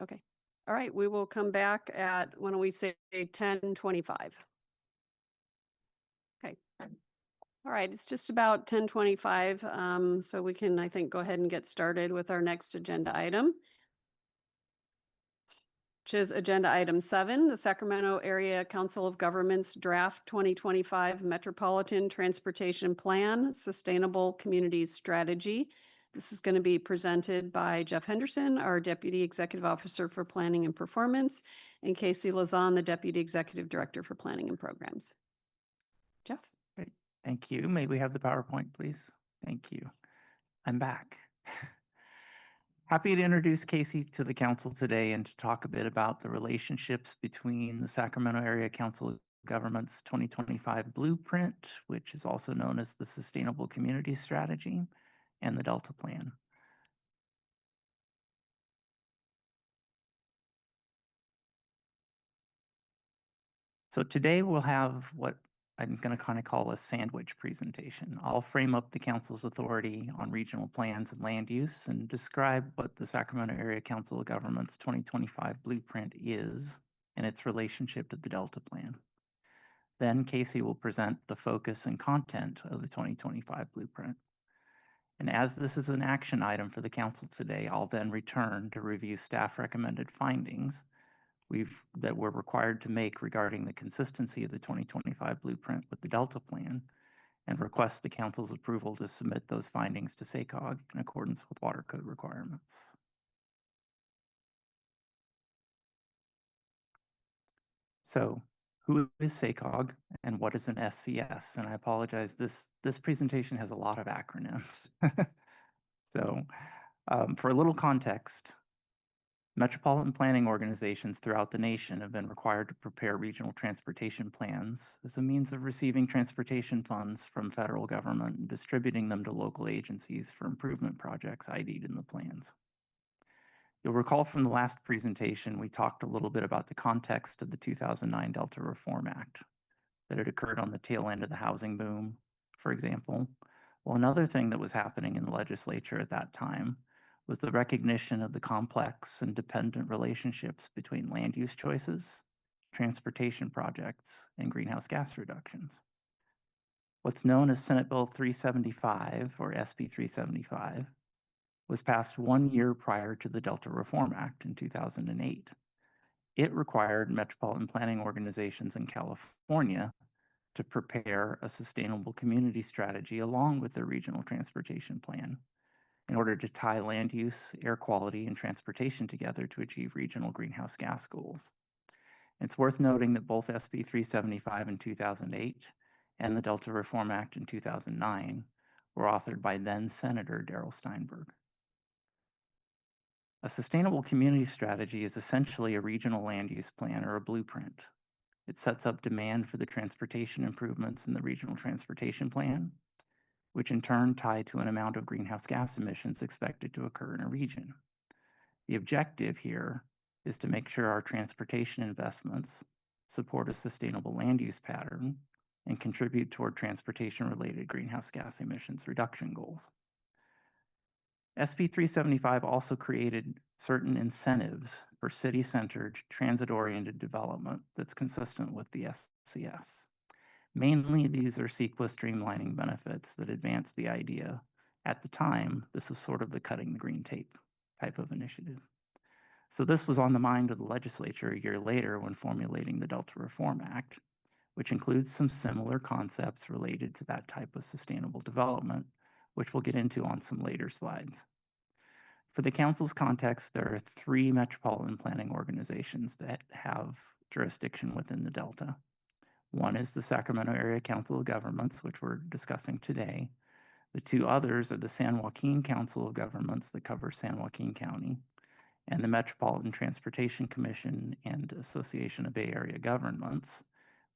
Okay. All right, we will come back at, why don't we say 10:25? Okay. All right, it's just about 10:25, so we can, I think, go ahead and get started with our next agenda item, which is Agenda Item 7, the Sacramento Area Council of Governments Draft 2025 Metropolitan Transportation Plan Sustainable Communities Strategy. This is going to be presented by Jeff Henderson, our Deputy Executive Officer for Planning and Performance, and Casey Lazan, the Deputy Executive Director for Planning and Programs. Jeff? Great. Thank you. May we have the PowerPoint, please? Thank you. I'm back. Happy to introduce Casey to the council today and to talk a bit about the relationships between the Sacramento Area Council of Governments 2025 Blueprint, which is also known as the Sustainable Communities Strategy, and the Delta Plan. So today we'll have what I'm going to kind of call a sandwich presentation. I'll frame up the council's authority on regional plans and land use and describe what the Sacramento Area Council of Governments 2025 Blueprint is and its relationship to the Delta Plan. Then Casey will present the focus and content of the 2025 blueprint. And as this is an action item for the council today, I'll then return to review staff recommended findings that we're required to make regarding the consistency of the 2025 blueprint with the Delta plan, and request the council's approval to submit those findings to SACOG in accordance with water code requirements. So, who is SACOG and what is an SCS? And I apologize, this presentation has a lot of acronyms. So, for a little context, metropolitan planning organizations throughout the nation have been required to prepare regional transportation plans as a means of receiving transportation funds from federal government and distributing them to local agencies for improvement projects ID'd in the plans. You'll recall from the last presentation, we talked a little bit about the context of the 2009 Delta Reform Act, that it occurred on the tail end of the housing boom, for example. Well, another thing that was happening in the legislature at that time was the recognition of the complex and dependent relationships between land use choices, transportation projects, and greenhouse gas reductions. What's known as Senate Bill 375, or SB 375, was passed 1 year prior to the Delta Reform Act in 2008. It required metropolitan planning organizations in California to prepare a sustainable community strategy along with their regional transportation plan in order to tie land use, air quality, and transportation together to achieve regional greenhouse gas goals. It's worth noting that both SB 375 in 2008 and the Delta Reform Act in 2009 were authored by then Senator Darrell Steinberg. A sustainable community strategy is essentially a regional land use plan or a blueprint. It sets up demand for the transportation improvements in the regional transportation plan, which in turn tie to an amount of greenhouse gas emissions expected to occur in a region. The objective here is to make sure our transportation investments support a sustainable land use pattern and contribute toward transportation-related greenhouse gas emissions reduction goals. SB 375 also created certain incentives for city-centered, transit-oriented development that's consistent with the SCS. Mainly, these are CEQA streamlining benefits that advance the idea. At the time, this was sort of the cutting the green tape type of initiative. So this was on the mind of the legislature a year later when formulating the Delta Reform Act, which includes some similar concepts related to that type of sustainable development, which we'll get into on some later slides. For the council's context, there are 3 metropolitan planning organizations that have jurisdiction within the Delta. One is the Sacramento Area Council of Governments, which we're discussing today. The 2 others are the San Joaquin Council of Governments that covers San Joaquin County, and the Metropolitan Transportation Commission and Association of Bay Area Governments,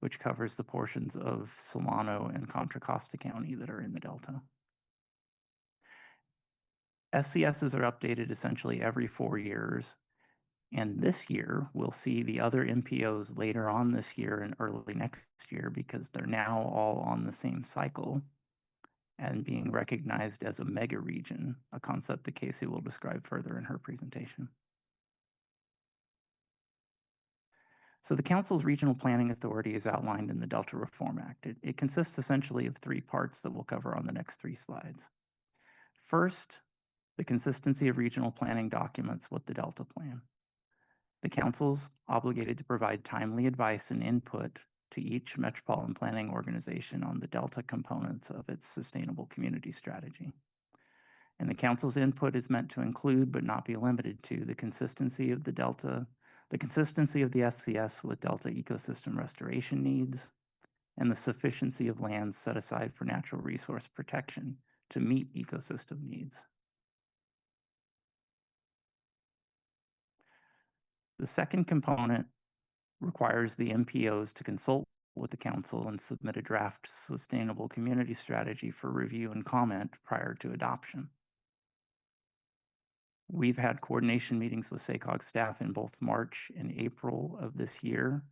which covers the portions of Solano and Contra Costa County that are in the Delta. SCSs are updated essentially every 4 years, and this year we'll see the other MPOs later on this year and early next year because they're now all on the same cycle and being recognized as a mega region, a concept that Casey will describe further in her presentation. So the council's regional planning authority is outlined in the Delta Reform Act. It consists essentially of 3 parts that we'll cover on the next 3 slides. First, the consistency of regional planning documents with the Delta plan. The council's obligated to provide timely advice and input to each metropolitan planning organization on the Delta components of its sustainable community strategy. And the council's input is meant to include, but not be limited to, the consistency of the Delta, the consistency of the SCS with Delta ecosystem restoration needs, and the sufficiency of lands set aside for natural resource protection to meet ecosystem needs. The second component requires the MPOs to consult with the council and submit a draft sustainable community strategy for review and comment prior to adoption. We've had coordination meetings with SACOG staff in both March and April of this year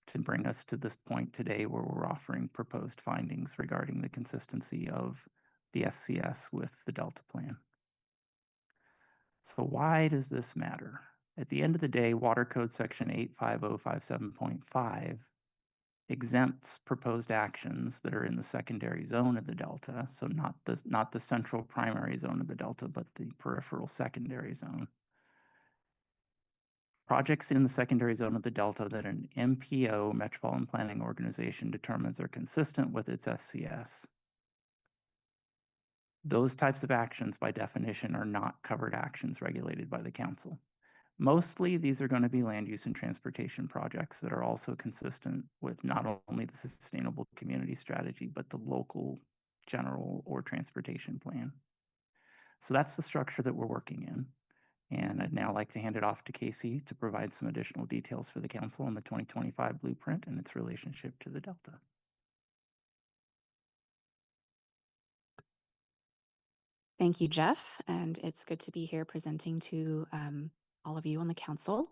to bring us to this point today where we're offering proposed findings regarding the consistency of the SCS with the Delta plan. So why does this matter? At the end of the day, Water Code Section 85057.5 exempts proposed actions that are in the secondary zone of the delta, so not the central primary zone of the delta, but the peripheral secondary zone. Projects in the secondary zone of the delta that an MPO, Metropolitan Planning Organization, determines are consistent with its SCS. Those types of actions, by definition, are not covered actions regulated by the council. Mostly, these are going to be land use and transportation projects that are also consistent with not only the sustainable community strategy, but the local general or transportation plan. So that's the structure that we're working in. And I'd now like to hand it off to Casey to provide some additional details for the council on the 2025 blueprint and its relationship to the Delta. Thank you, Jeff, and it's good to be here presenting to all of you on the council.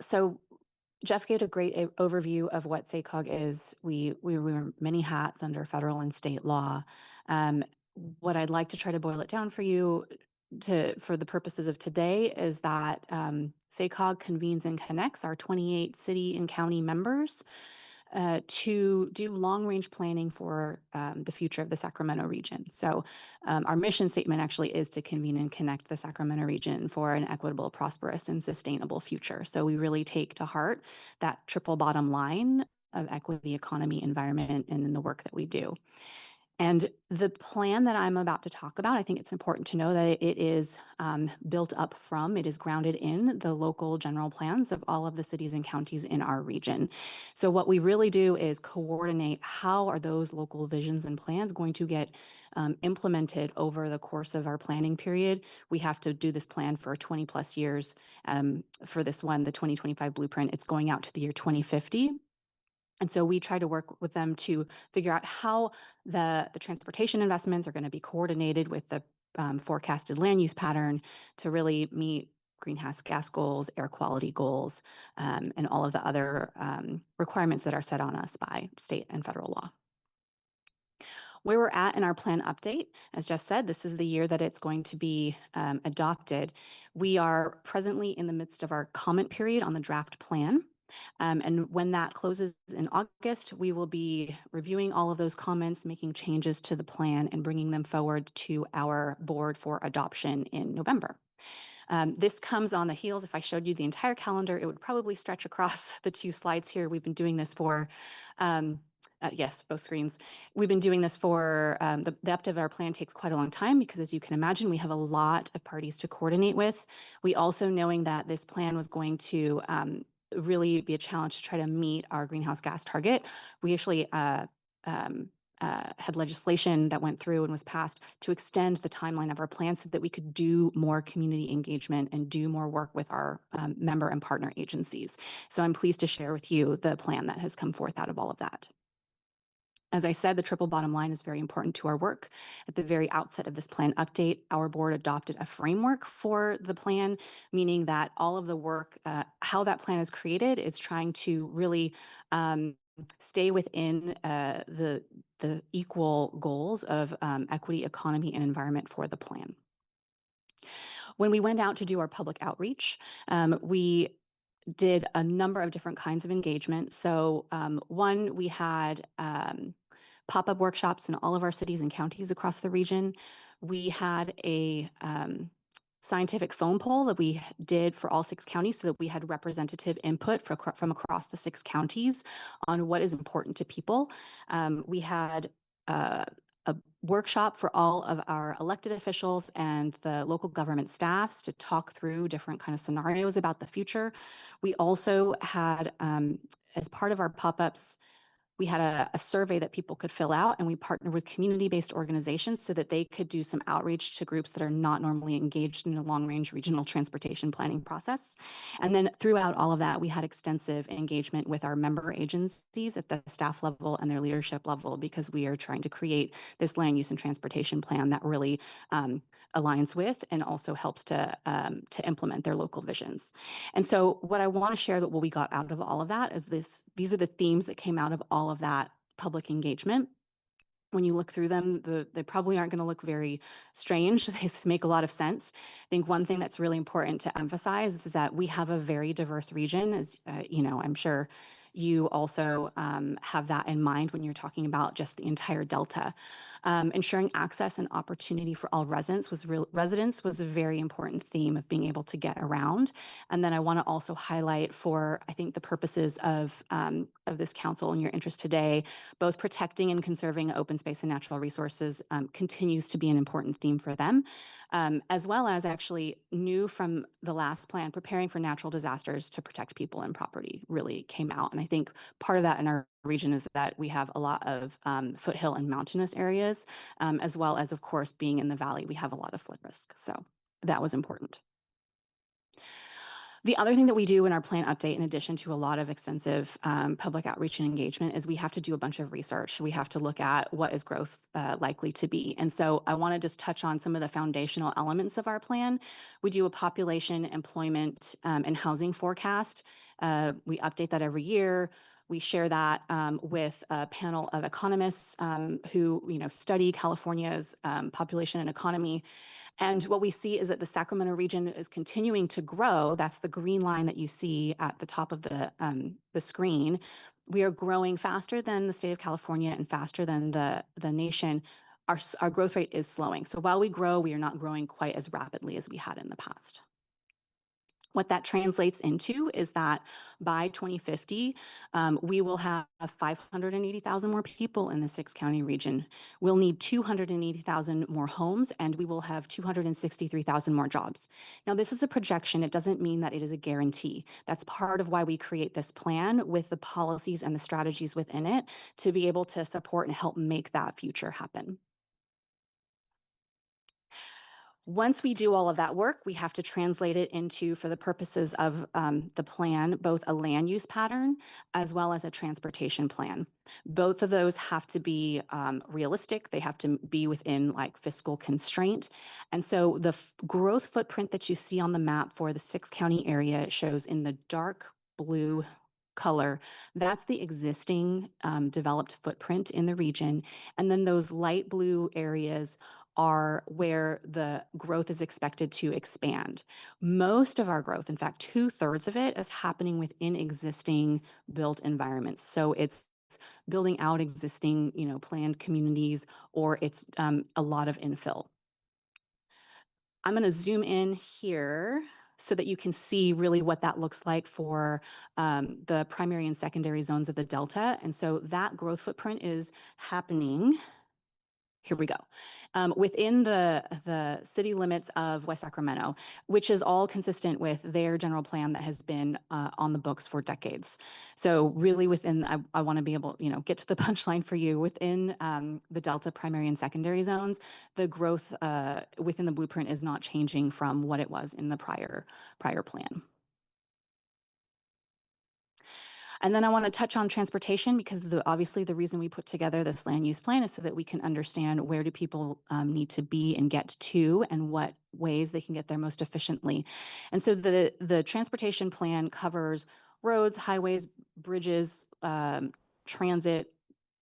So Jeff gave a great overview of what SACOG is. We wear many hats under federal and state law. What I'd like to try to boil it down for you for the purposes of today is that SACOG convenes and connects our 28 city and county members to do long-range planning for the future of the Sacramento region. So our mission statement actually is to convene and connect the Sacramento region for an equitable, prosperous, and sustainable future. So we really take to heart that triple bottom line of equity, economy, environment, and in the work that we do. And the plan that I'm about to talk about, I think it's important to know that it is built up from, it is grounded in the local general plans of all of the cities and counties in our region. So what we really do is coordinate how are those local visions and plans going to get implemented over the course of our planning period. We have to do this plan for 20 plus years. For this one, the 2025 blueprint, it's going out to the year 2050. And so we try to work with them to figure out how the transportation investments are going to be coordinated with the forecasted land use pattern to really meet greenhouse gas goals, air quality goals, and all of the other requirements that are set on us by state and federal law. Where we're at in our plan update, as Jeff said, this is the year that it's going to be adopted. We are presently in the midst of our comment period on the draft plan. And when that closes in August, we will be reviewing all of those comments, making changes to the plan, and bringing them forward to our board for adoption in November. This comes on the heels. If I showed you the entire calendar, it would probably stretch across the two slides here. We've been doing this for, yes, both screens. We've been doing this for, the update of our plan takes quite a long time because, as you can imagine, we have a lot of parties to coordinate with. We also, knowing that this plan was going to really be a challenge to try to meet our greenhouse gas target, we actually had legislation that went through and was passed to extend the timeline of our plan so that we could do more community engagement and do more work with our member and partner agencies. So I'm pleased to share with you the plan that has come forth out of all of that. As I said, the triple bottom line is very important to our work. At the very outset of this plan update, our board adopted a framework for the plan, meaning that all of the work, how that plan is created, is trying to really stay within the equal goals of equity, economy, and environment for the plan. When we went out to do our public outreach, we did a number of different kinds of engagement. So one, we had pop-up workshops in all of our cities and counties across the region. We had a scientific phone poll that we did for all 6 counties so that we had representative input from across the 6 counties on what is important to people. We had a workshop for all of our elected officials and the local government staffs to talk through different kind of scenarios about the future. We also had, as part of our pop-ups, we had a survey that people could fill out, and we partnered with community-based organizations so that they could do some outreach to groups that are not normally engaged in a long-range regional transportation planning process. And then throughout all of that, we had extensive engagement with our member agencies at the staff level and their leadership level, because we are trying to create this land use and transportation plan that really aligns with and also helps to implement their local visions. And so what I want to share that what we got out of all of that is these are the themes that came out of all of that public engagement. When you look through them, they probably aren't going to look very strange. They make a lot of sense. I think one thing that's really important to emphasize is that we have a very diverse region. As you know, I'm sure you also have that in mind when you're talking about just the entire Delta. Ensuring access and opportunity for all residents was a very important theme of being able to get around. And then I want to also highlight, for I think the purposes of this council and your interest today, both protecting and conserving open space and natural resources continues to be an important theme for them, as well as actually new from the last plan, preparing for natural disasters to protect people and property really came out. And I think part of that in our region is that we have a lot of foothill and mountainous areas, as well as, of course, being in the valley, we have a lot of flood risk. So that was important. The other thing that we do in our plan update, in addition to a lot of extensive public outreach and engagement, is we have to do a bunch of research. We have to look at what is growth likely to be. And so I want to just touch on some of the foundational elements of our plan. We do a population, employment, and housing forecast. We update that every year. We share that with a panel of economists who study California's population and economy. And what we see is that the Sacramento region is continuing to grow. That's the green line that you see at the top of the screen. We are growing faster than the state of California and faster than the nation. Our growth rate is slowing. So while we grow, we are not growing quite as rapidly as we had in the past. What that translates into is that by 2050, we will have 580,000 more people in the 6-county region. We'll need 280,000 more homes, and we will have 263,000 more jobs. Now, this is a projection. It doesn't mean that it is a guarantee. That's part of why we create this plan with the policies and the strategies within it to be able to support and help make that future happen. Once we do all of that work, we have to translate it into, for the purposes of the plan, both a land use pattern as well as a transportation plan. Both of those have to be realistic. They have to be within like fiscal constraint. And so the growth footprint that you see on the map for the 6-county area shows in the dark blue color. That's the existing developed footprint in the region. And then those light blue areas are where the growth is expected to expand. Most of our growth, in fact, 2/3 of it, is happening within existing built environments. So it's building out existing, planned communities, or it's a lot of infill. I'm going to zoom in here so that you can see really what that looks like for the primary and secondary zones of the Delta. And so that growth footprint is happening. Here we go. Within the city limits of West Sacramento, which is all consistent with their general plan that has been on the books for decades. So really within, I want to be able, get to the punchline for you. Within the Delta primary and secondary zones, the growth within the blueprint is not changing from what it was in the prior plan. And then I want to touch on transportation, because obviously the reason we put together this land use plan is so that we can understand where do people need to be and get to, and what ways they can get there most efficiently. And so the transportation plan covers roads, highways, bridges, transit,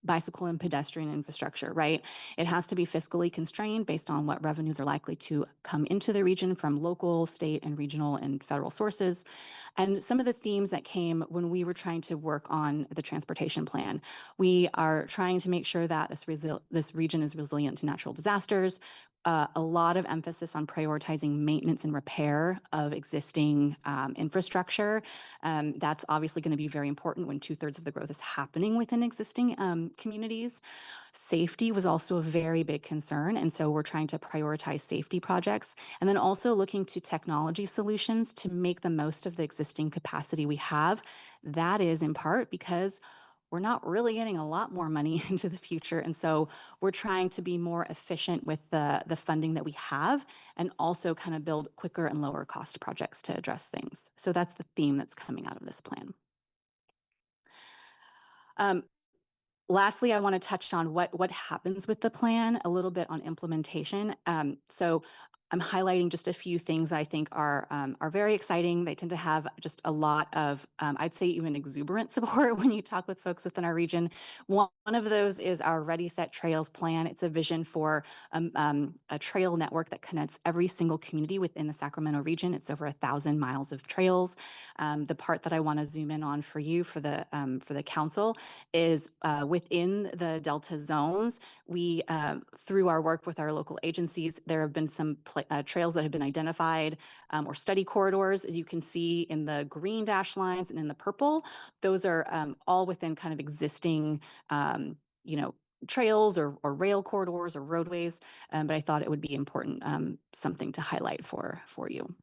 bicycle and pedestrian infrastructure, right? It has to be fiscally constrained based on what revenues are likely to come into the region from local, state, and regional and federal sources. And some of the themes that came when we were trying to work on the transportation plan, we are trying to make sure that this region is resilient to natural disasters. A lot of emphasis on prioritizing maintenance and repair of existing infrastructure. That's obviously going to be very important when 2/3 of the growth is happening within existing communities. Safety was also a very big concern, and so we're trying to prioritize safety projects, and then also looking to technology solutions to make the most of the existing capacity we have. That is in part because we're not really getting a lot more money into the future. And so we're trying to be more efficient with the funding that we have, and also kind of build quicker and lower cost projects to address things. So that's the theme that's coming out of this plan. Lastly, I want to touch on what happens with the plan, a little bit on implementation. So I'm highlighting just a few things that I think are very exciting. They tend to have just a lot of, I'd say even exuberant support when you talk with folks within our region. One of those is our Ready, Set, Trails plan. It's a vision for a trail network that connects every single community within the Sacramento region. It's over 1,000 miles of trails. The part that I want to zoom in on for you, for the council, is within the Delta zones. We, through our work with our local agencies, there have been some trails that have been identified or study corridors. As you can see in the green dash lines and in the purple, those are all within kind of existing, trails or rail corridors or roadways. But I thought it would be important, something to highlight for you.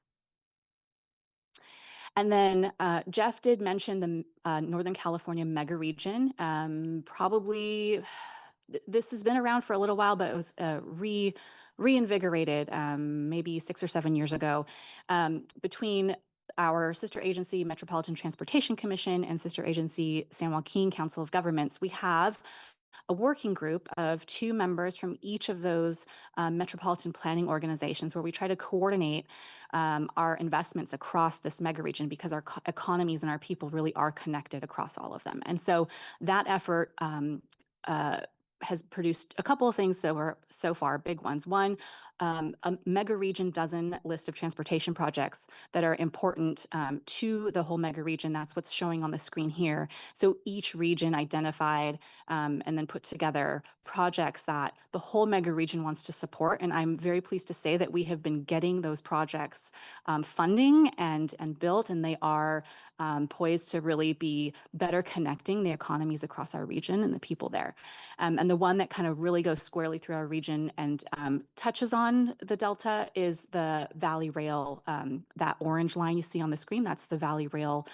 And then Jeff did mention the Northern California mega region. Probably this has been around for a little while, but it was reinvigorated maybe 6 or 7 years ago between our sister agency, Metropolitan Transportation Commission, and sister agency, San Joaquin Council of Governments. We have a working group of 2 members from each of those metropolitan planning organizations, where we try to coordinate our investments across this mega region, because our economies and our people really are connected across all of them. And so that effort has produced a couple of things so far, big ones. One, a mega region dozen list of transportation projects that are important to the whole mega region. That's what's showing on the screen here. So each region identified and then put together projects that the whole mega region wants to support. And I'm very pleased to say that we have been getting those projects funding and built, and they are poised to really be better connecting the economies across our region and the people there. And the one that kind of really goes squarely through our region and touches on the Delta is the Valley Rail. That orange line you see on the screen, that's the Valley Rail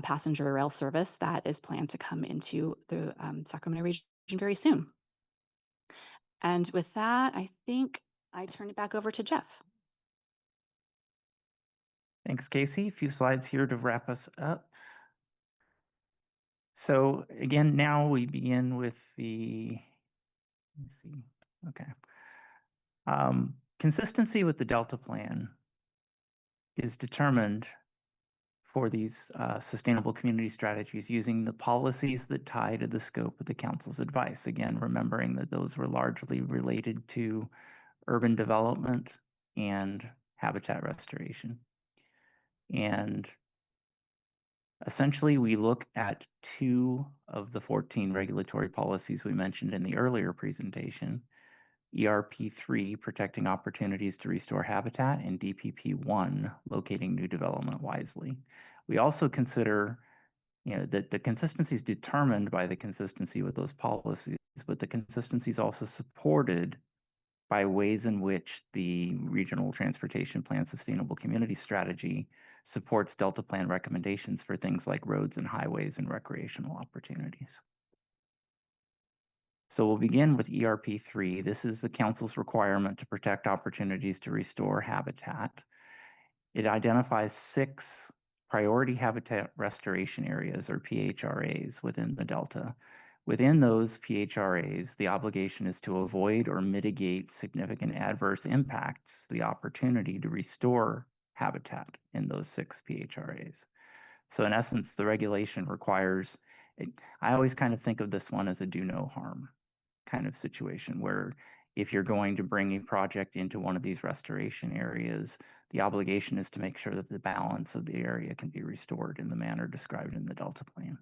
passenger rail service that is planned to come into the Sacramento region very soon. And with that, I think I turn it back over to Jeff. Thanks, Casey. A few slides here to wrap us up. So again, now we begin with the, let me see, okay. Consistency with the Delta Plan is determined for these sustainable community strategies using the policies that tie to the scope of the council's advice. Again, remembering that those were largely related to urban development and habitat restoration. And essentially, we look at 2 of the 14 regulatory policies we mentioned in the earlier presentation, ERP3, protecting opportunities to restore habitat, and DPP1, locating new development wisely. We also consider, that the consistency is determined by the consistency with those policies, but the consistency is also supported by ways in which the Regional Transportation Plan Sustainable Community Strategy supports Delta Plan recommendations for things like roads and highways and recreational opportunities. So we'll begin with ERP3. This is the council's requirement to protect opportunities to restore habitat. It identifies 6 priority habitat restoration areas, or PHRAs, within the Delta. Within those PHRAs, the obligation is to avoid or mitigate significant adverse impacts, the opportunity to restore habitat in those 6 PHRAs. So in essence, the regulation requires, I always kind of think of this one as a do no harm kind of situation, where if you're going to bring a project into one of these restoration areas, the obligation is to make sure that the balance of the area can be restored in the manner described in the Delta Plan.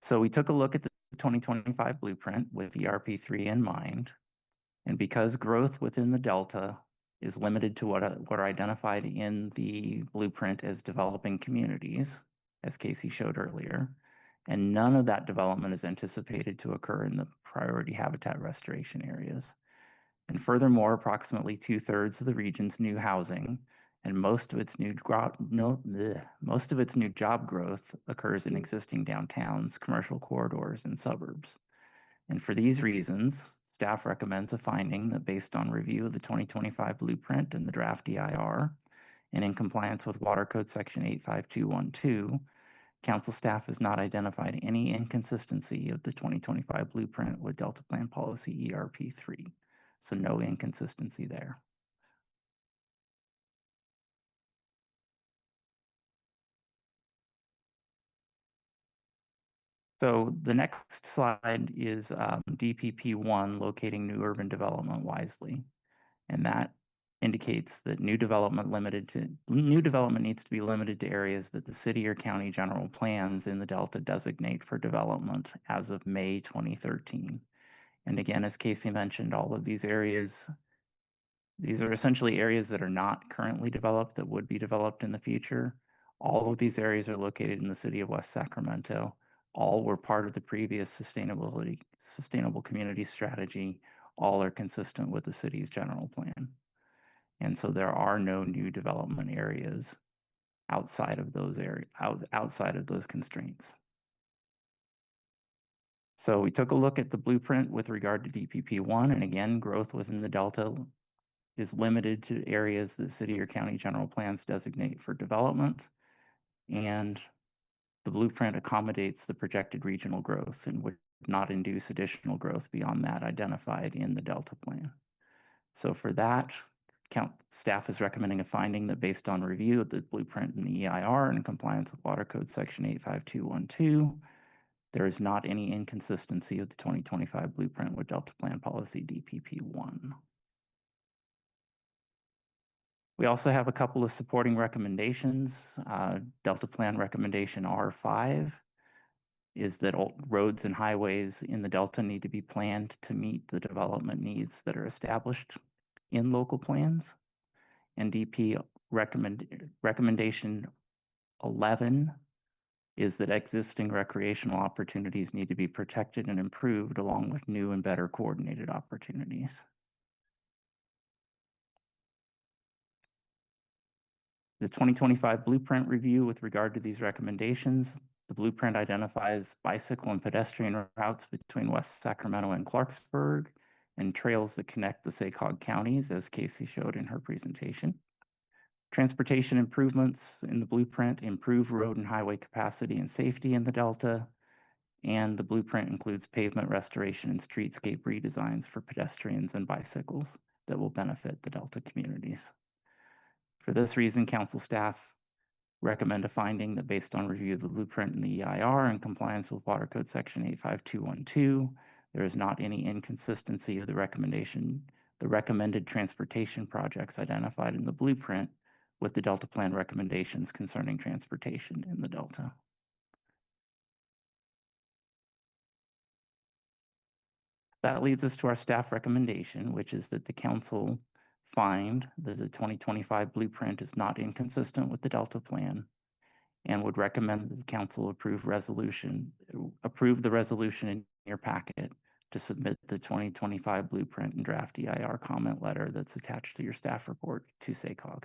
So we took a look at the 2025 blueprint with ERP3 in mind, and because growth within the Delta is limited to what are identified in the blueprint as developing communities, as Casey showed earlier, and none of that development is anticipated to occur in the priority habitat restoration areas. And furthermore, approximately 2/3 of the region's new housing and most of its new job growth occurs in existing downtowns, commercial corridors, and suburbs. And for these reasons, staff recommends a finding that based on review of the 2025 blueprint and the draft DIR, and in compliance with Water Code Section 85212, council staff has not identified any inconsistency of the 2025 blueprint with Delta Plan Policy ERP3. So no inconsistency there. So the next slide is DPP1, locating new urban development wisely. And that indicates that new development needs to be limited to areas that the city or county general plans in the Delta designate for development as of May 2013. And again, as Casey mentioned, all of these areas, these are essentially areas that are not currently developed that would be developed in the future. All of these areas are located in the city of West Sacramento. All were part of the previous sustainable community strategy. All are consistent with the city's general plan. And so there are no new development areas outside of those outside of those constraints. So we took a look at the blueprint with regard to DPP1, and again, growth within the Delta is limited to areas that city or county general plans designate for development, and the blueprint accommodates the projected regional growth and would not induce additional growth beyond that identified in the Delta plan. So for that, staff is recommending a finding that based on review of the blueprint and the EIR and compliance with Water Code Section 85212, there is not any inconsistency of the 2025 blueprint with Delta Plan Policy DPP1. We also have a couple of supporting recommendations. Delta Plan Recommendation R5 is that all roads and highways in the Delta need to be planned to meet the development needs that are established in local plans. And recommendation 11 is that existing recreational opportunities need to be protected and improved along with new and better coordinated opportunities. The 2025 blueprint review with regard to these recommendations, the blueprint identifies bicycle and pedestrian routes between West Sacramento and Clarksburg and trails that connect the SACOG counties, as Casey showed in her presentation. Transportation improvements in the blueprint improve road and highway capacity and safety in the Delta, and the blueprint includes pavement restoration and streetscape redesigns for pedestrians and bicycles that will benefit the Delta communities. For this reason, council staff recommend a finding that based on review of the blueprint and the EIR and compliance with Water Code Section 85212, there is not any inconsistency of the recommended transportation projects identified in the blueprint with the Delta Plan recommendations concerning transportation in the Delta. That leads us to our staff recommendation, which is that the council find that the 2025 blueprint is not inconsistent with the Delta Plan and would recommend that the council approve the resolution in your packet to submit the 2025 blueprint and draft EIR comment letter that's attached to your staff report to SACOG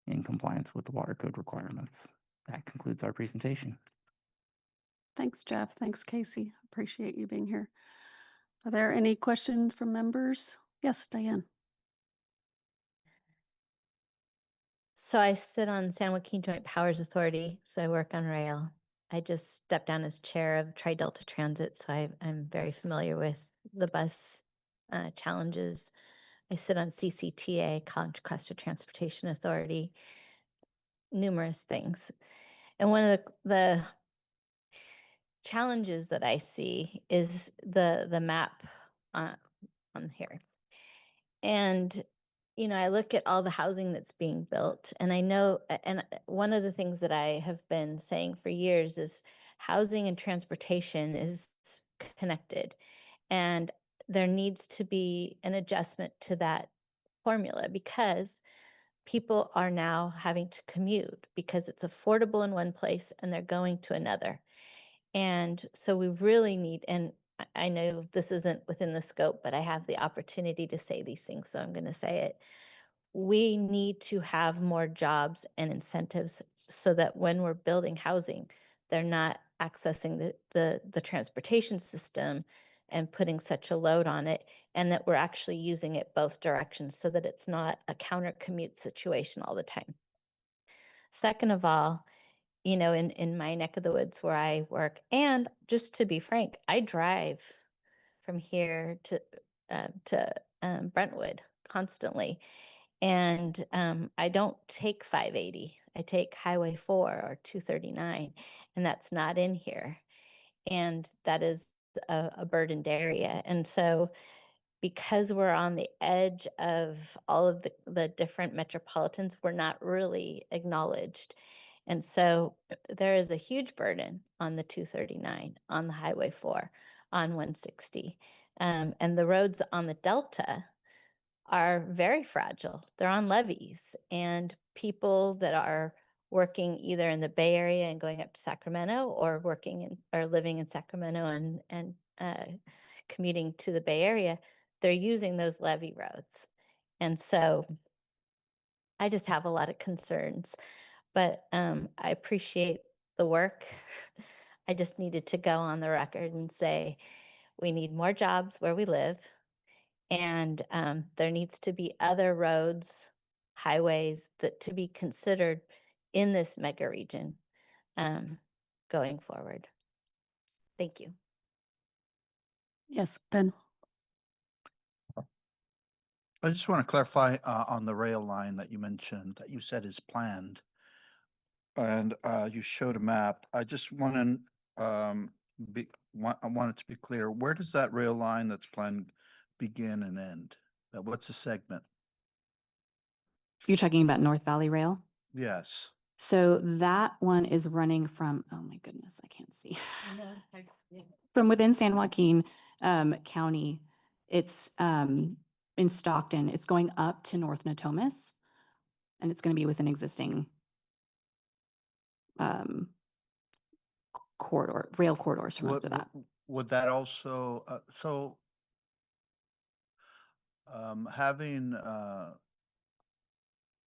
in compliance with the water code requirements. That concludes our presentation. Thanks, Jeff. Thanks, Casey. Appreciate you being here. Are there any questions from members? Yes, Diane. So I sit on San Joaquin Joint Powers Authority, so I work on rail. I just stepped down as chair of Tri-Delta Transit, so I'm very familiar with the bus challenges. I sit on CCTA, College Cluster Transportation Authority, numerous things. And one of the challenges that I see is the map on here. And I look at all the housing that's being built, and I know, and one of the things that I have been saying for years is housing and transportation is connected, and there needs to be an adjustment to that formula because people are now having to commute because it's affordable in one place and they're going to another. And so we really need, and I know this isn't within the scope, but I have the opportunity to say these things, so I'm going to say it. We need to have more jobs and incentives so that when we're building housing, they're not accessing the transportation system and putting such a load on it, and that we're actually using it both directions so that it's not a counter commute situation all the time. Second of all, in my neck of the woods where I work, and just to be frank, I drive from here to Brentwood constantly. And I don't take 580. I take Highway 4 or 239, and that's not in here. And that is a burdened area. And so because we're on the edge of all of the different metropolitans, we're not really acknowledged. And so there is a huge burden on the 239, on the Highway 4, on 160. And the roads on the Delta are very fragile. They're on levees, and people that are working either in the Bay Area and going up to Sacramento, or working in or living in Sacramento and commuting to the Bay Area, they're using those levee roads. And so I just have a lot of concerns, but I appreciate the work. I just needed to go on the record and say, we need more jobs where we live. And there needs to be other roads, highways that to be considered in this mega region going forward. Thank you. Yes, Ben. I just want to clarify on the rail line that you mentioned that you said is planned. And you showed a map. I just want to I want it to be clear. Where does that rail line that's planned begin and end? What's the segment? You're talking about North Valley Rail? Yes. So that one is running from, oh my goodness, I can't see. From within San Joaquin County, it's in Stockton. It's going up to North Natomas, and it's going to be with an existing rail corridors for most of that. Would that also, having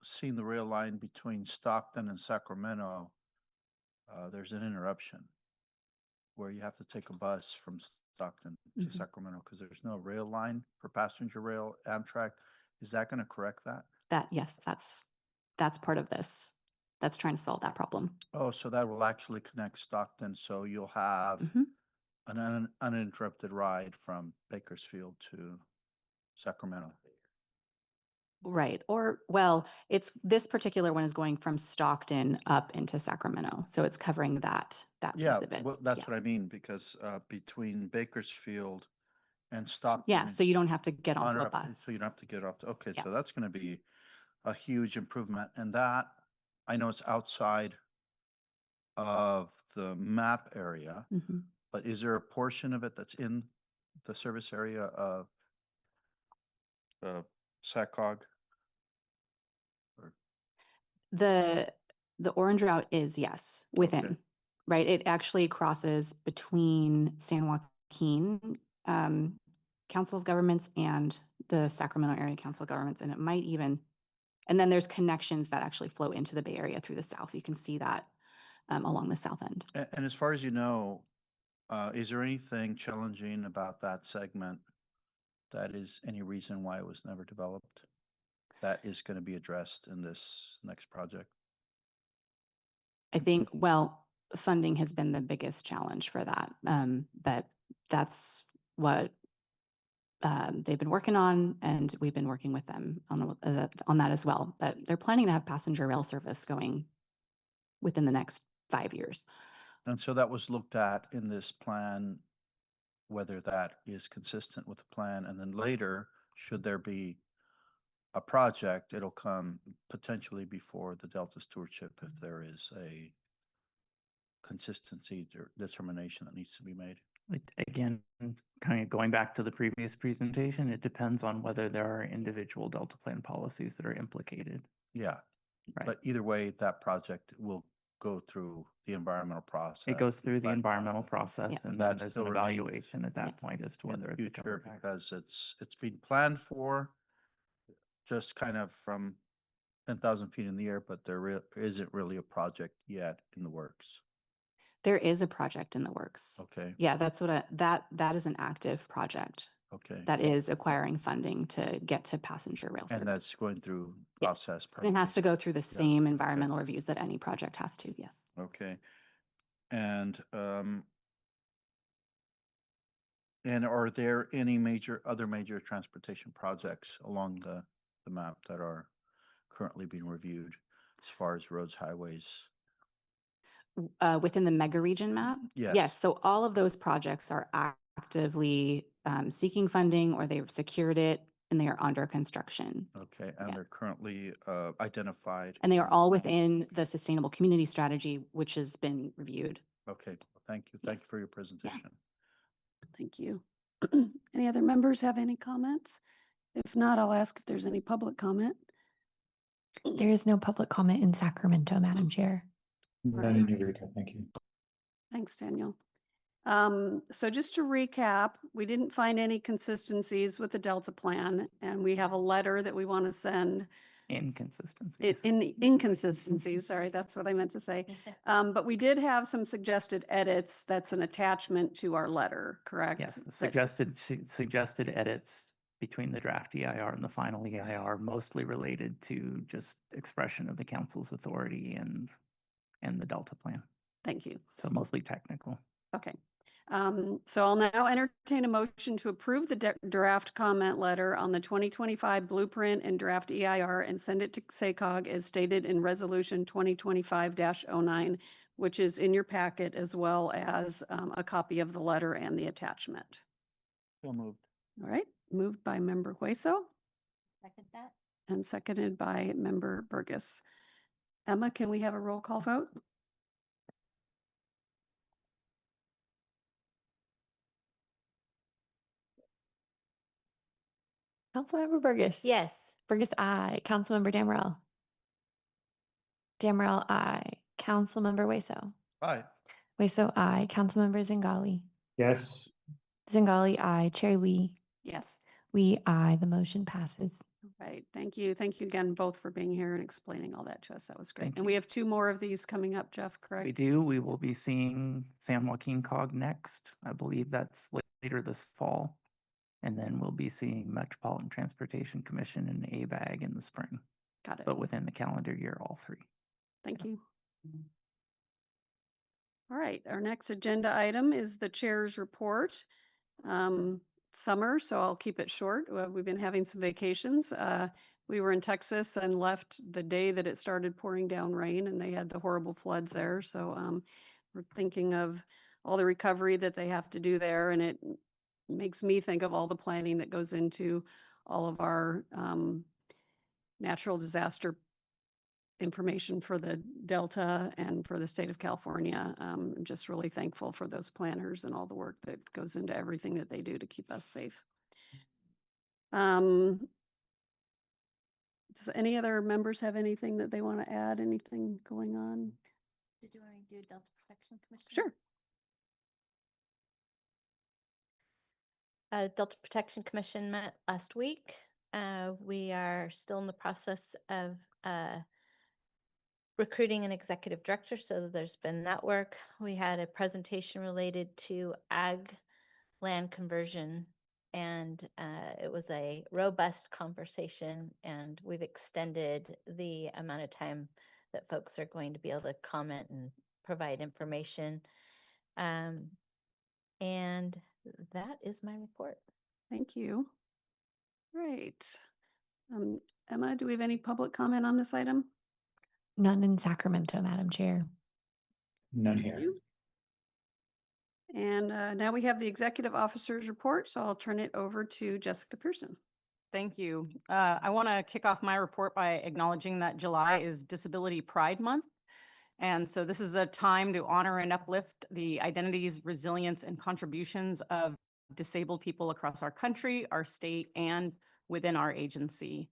seen the rail line between Stockton and Sacramento, there's an interruption where you have to take a bus from Stockton to Sacramento because there's no rail line for passenger rail Amtrak. Is that going to correct that? Yes, that's part of this. That's trying to solve that problem. Oh, so that will actually connect Stockton, so you'll have an uninterrupted ride from Bakersfield to Sacramento. Right. Or, well, this particular one is going from Stockton up into Sacramento. So it's covering that Yeah, piece of it. well, that's what I mean, because between Bakersfield and Stockton. Yeah, so you don't have to get on the uninterrupted, bus. So you don't have to get off. Okay, Yeah. so that's going to be a huge improvement. And that, I know it's outside of the map area, but is there a portion of it that's in the service area of SACOG? The orange route is, yes, within, Okay. right? It actually crosses between San Joaquin Council of Governments and the Sacramento Area Council of Governments, and it might even, and then there's connections that actually flow into the Bay Area through the south. You can see that along the south end. And as far as you know, is there anything challenging about that segment that is any reason why it was never developed that is going to be addressed in this next project? I think, well, funding has been the biggest challenge for that. But that's what they've been working on, and we've been working with them on that as well. But they're planning to have passenger rail service going within the next 5 years. And so that was looked at in this plan, whether that is consistent with the plan. And then later, should there be a project, it'll come potentially before the Delta Stewardship if there is a consistency determination that needs to be made. Again, kind of going back to the previous presentation, it depends on whether there are individual Delta plan policies that are implicated. Yeah, Right. but either way, that project will go through the environmental process. It goes through the environmental process, and then That there's still an remains evaluation at that Yes. point as to in whether the it's a future covered package. because it's being planned for just kind of from 10,000 feet in the air, but there isn't really a project yet in the works. There is a project in the works. Okay. Yeah, that's what that is an active project Okay. that is acquiring funding to get to passenger rail service. And that's going through Yes. process. And it has to go through the same okay. environmental reviews that any project has to, yes. Okay. And And are there any other major transportation projects along the map that are currently being reviewed as far as roads, highways? Within the mega region map? Yes. Yes, so all of those projects are actively seeking funding, or they've secured it and they are under construction. Okay, and Yeah. they're currently identified. And they are all within the Sustainable Community Strategy, which has been reviewed. Okay, well, thank you. Thank you Yes. for your presentation. Thank you. Any other members have any comments? If not, I'll ask if there's any public comment. There is no public comment in Sacramento, Madam Chair. None in Eureka, thank you. Thanks, Daniel. So just to recap, we didn't find any consistencies with the Delta plan, and we have a letter that we want to send. Inconsistencies. In the inconsistencies, sorry, that's what I meant to say. But we did have some suggested edits. That's an attachment to our letter, correct? Yes, the That- suggested edits between the draft EIR and the final EIR mostly related to just expression of the council's authority and the Delta plan. Thank you. So mostly technical. Okay. So I'll now entertain a motion to approve the draft comment letter on the 2025 blueprint and draft EIR and send it to SACOG as stated in resolution 2025-09, which is in your packet, as well as a copy of the letter and the attachment. So moved. All right, moved by member Hueso Second that. and seconded by member Burgess. Emma, can we have a roll call vote? Councilmember Burgess. Yes. Burgess, aye. Councilmember Damrell. Damrell, aye. Councilmember Hueso. Aye. Hueso, aye. Councilmember Zingali. Yes, Zingali, aye. Chair Lee. Yes. Lee, aye. The motion passes. All right, thank you. Thank you again both for being here and explaining all that to us. That was great. Thank And you. we have 2 more of these coming up, Jeff, correct? We do. We will be seeing San Joaquin COG next. I believe that's later this fall. And then we'll be seeing Metropolitan Transportation Commission and ABAG in the spring, Got it. but within the calendar year, all 3. Thank you. All right, our next agenda item is the chair's report. Summer, so I'll keep it short. We've been having some vacations. We were in Texas and left the day that it started pouring down rain, and they had the horrible floods there. So we're thinking of all the recovery that they have to do there, and it makes me think of all the planning that goes into all of our natural disaster information for the Delta and for the state of California. I'm just really thankful for those planners and all the work that goes into everything that they do to keep us safe. Does any other members have anything that they want to add? Anything going on? Did you already do Delta Protection Commission? Sure. Delta Protection Commission met last week. We are still in the process of recruiting an executive director, so there's been that work. We had a presentation related to ag land conversion, and it was a robust conversation, and we've extended the amount of time that folks are going to be able to comment and provide information. And that is my report. Thank you. Right. Emma, do we have any public comment on this item? None in Sacramento, Madam Chair. none Thank here. you. And now we have the executive officer's report, so I'll turn it over to Jessica Pearson. Thank you. I want to kick off my report by acknowledging that July is Disability Pride Month. And so this is a time to honor and uplift the identities, resilience, and contributions of disabled people across our country, our state, and within our agency.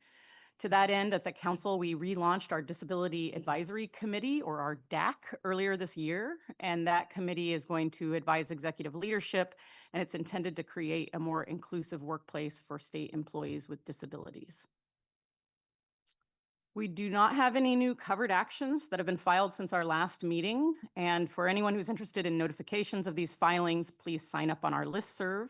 To that end, at the council, we relaunched our Disability Advisory Committee, or our DAC, earlier this year. And that committee is going to advise executive leadership, and it's intended to create a more inclusive workplace for state employees with disabilities. We do not have any new covered actions that have been filed since our last meeting. And for anyone who's interested in notifications of these filings, please sign up on our listserv.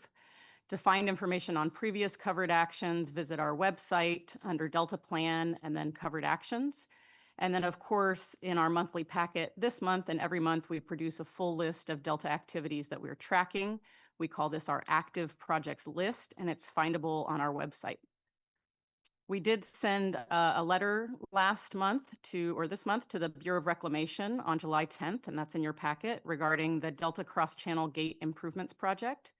To find information on previous covered actions, visit our website under Delta Plan and then Covered Actions. And then, of course, in our monthly packet this month and every month, we produce a full list of Delta activities that we're tracking. We call this our active projects list, and it's findable on our website. We did send a letter this month to the Bureau of Reclamation on July 10th, and that's in your packet, regarding the Delta Cross-Channel Gate Improvements Project.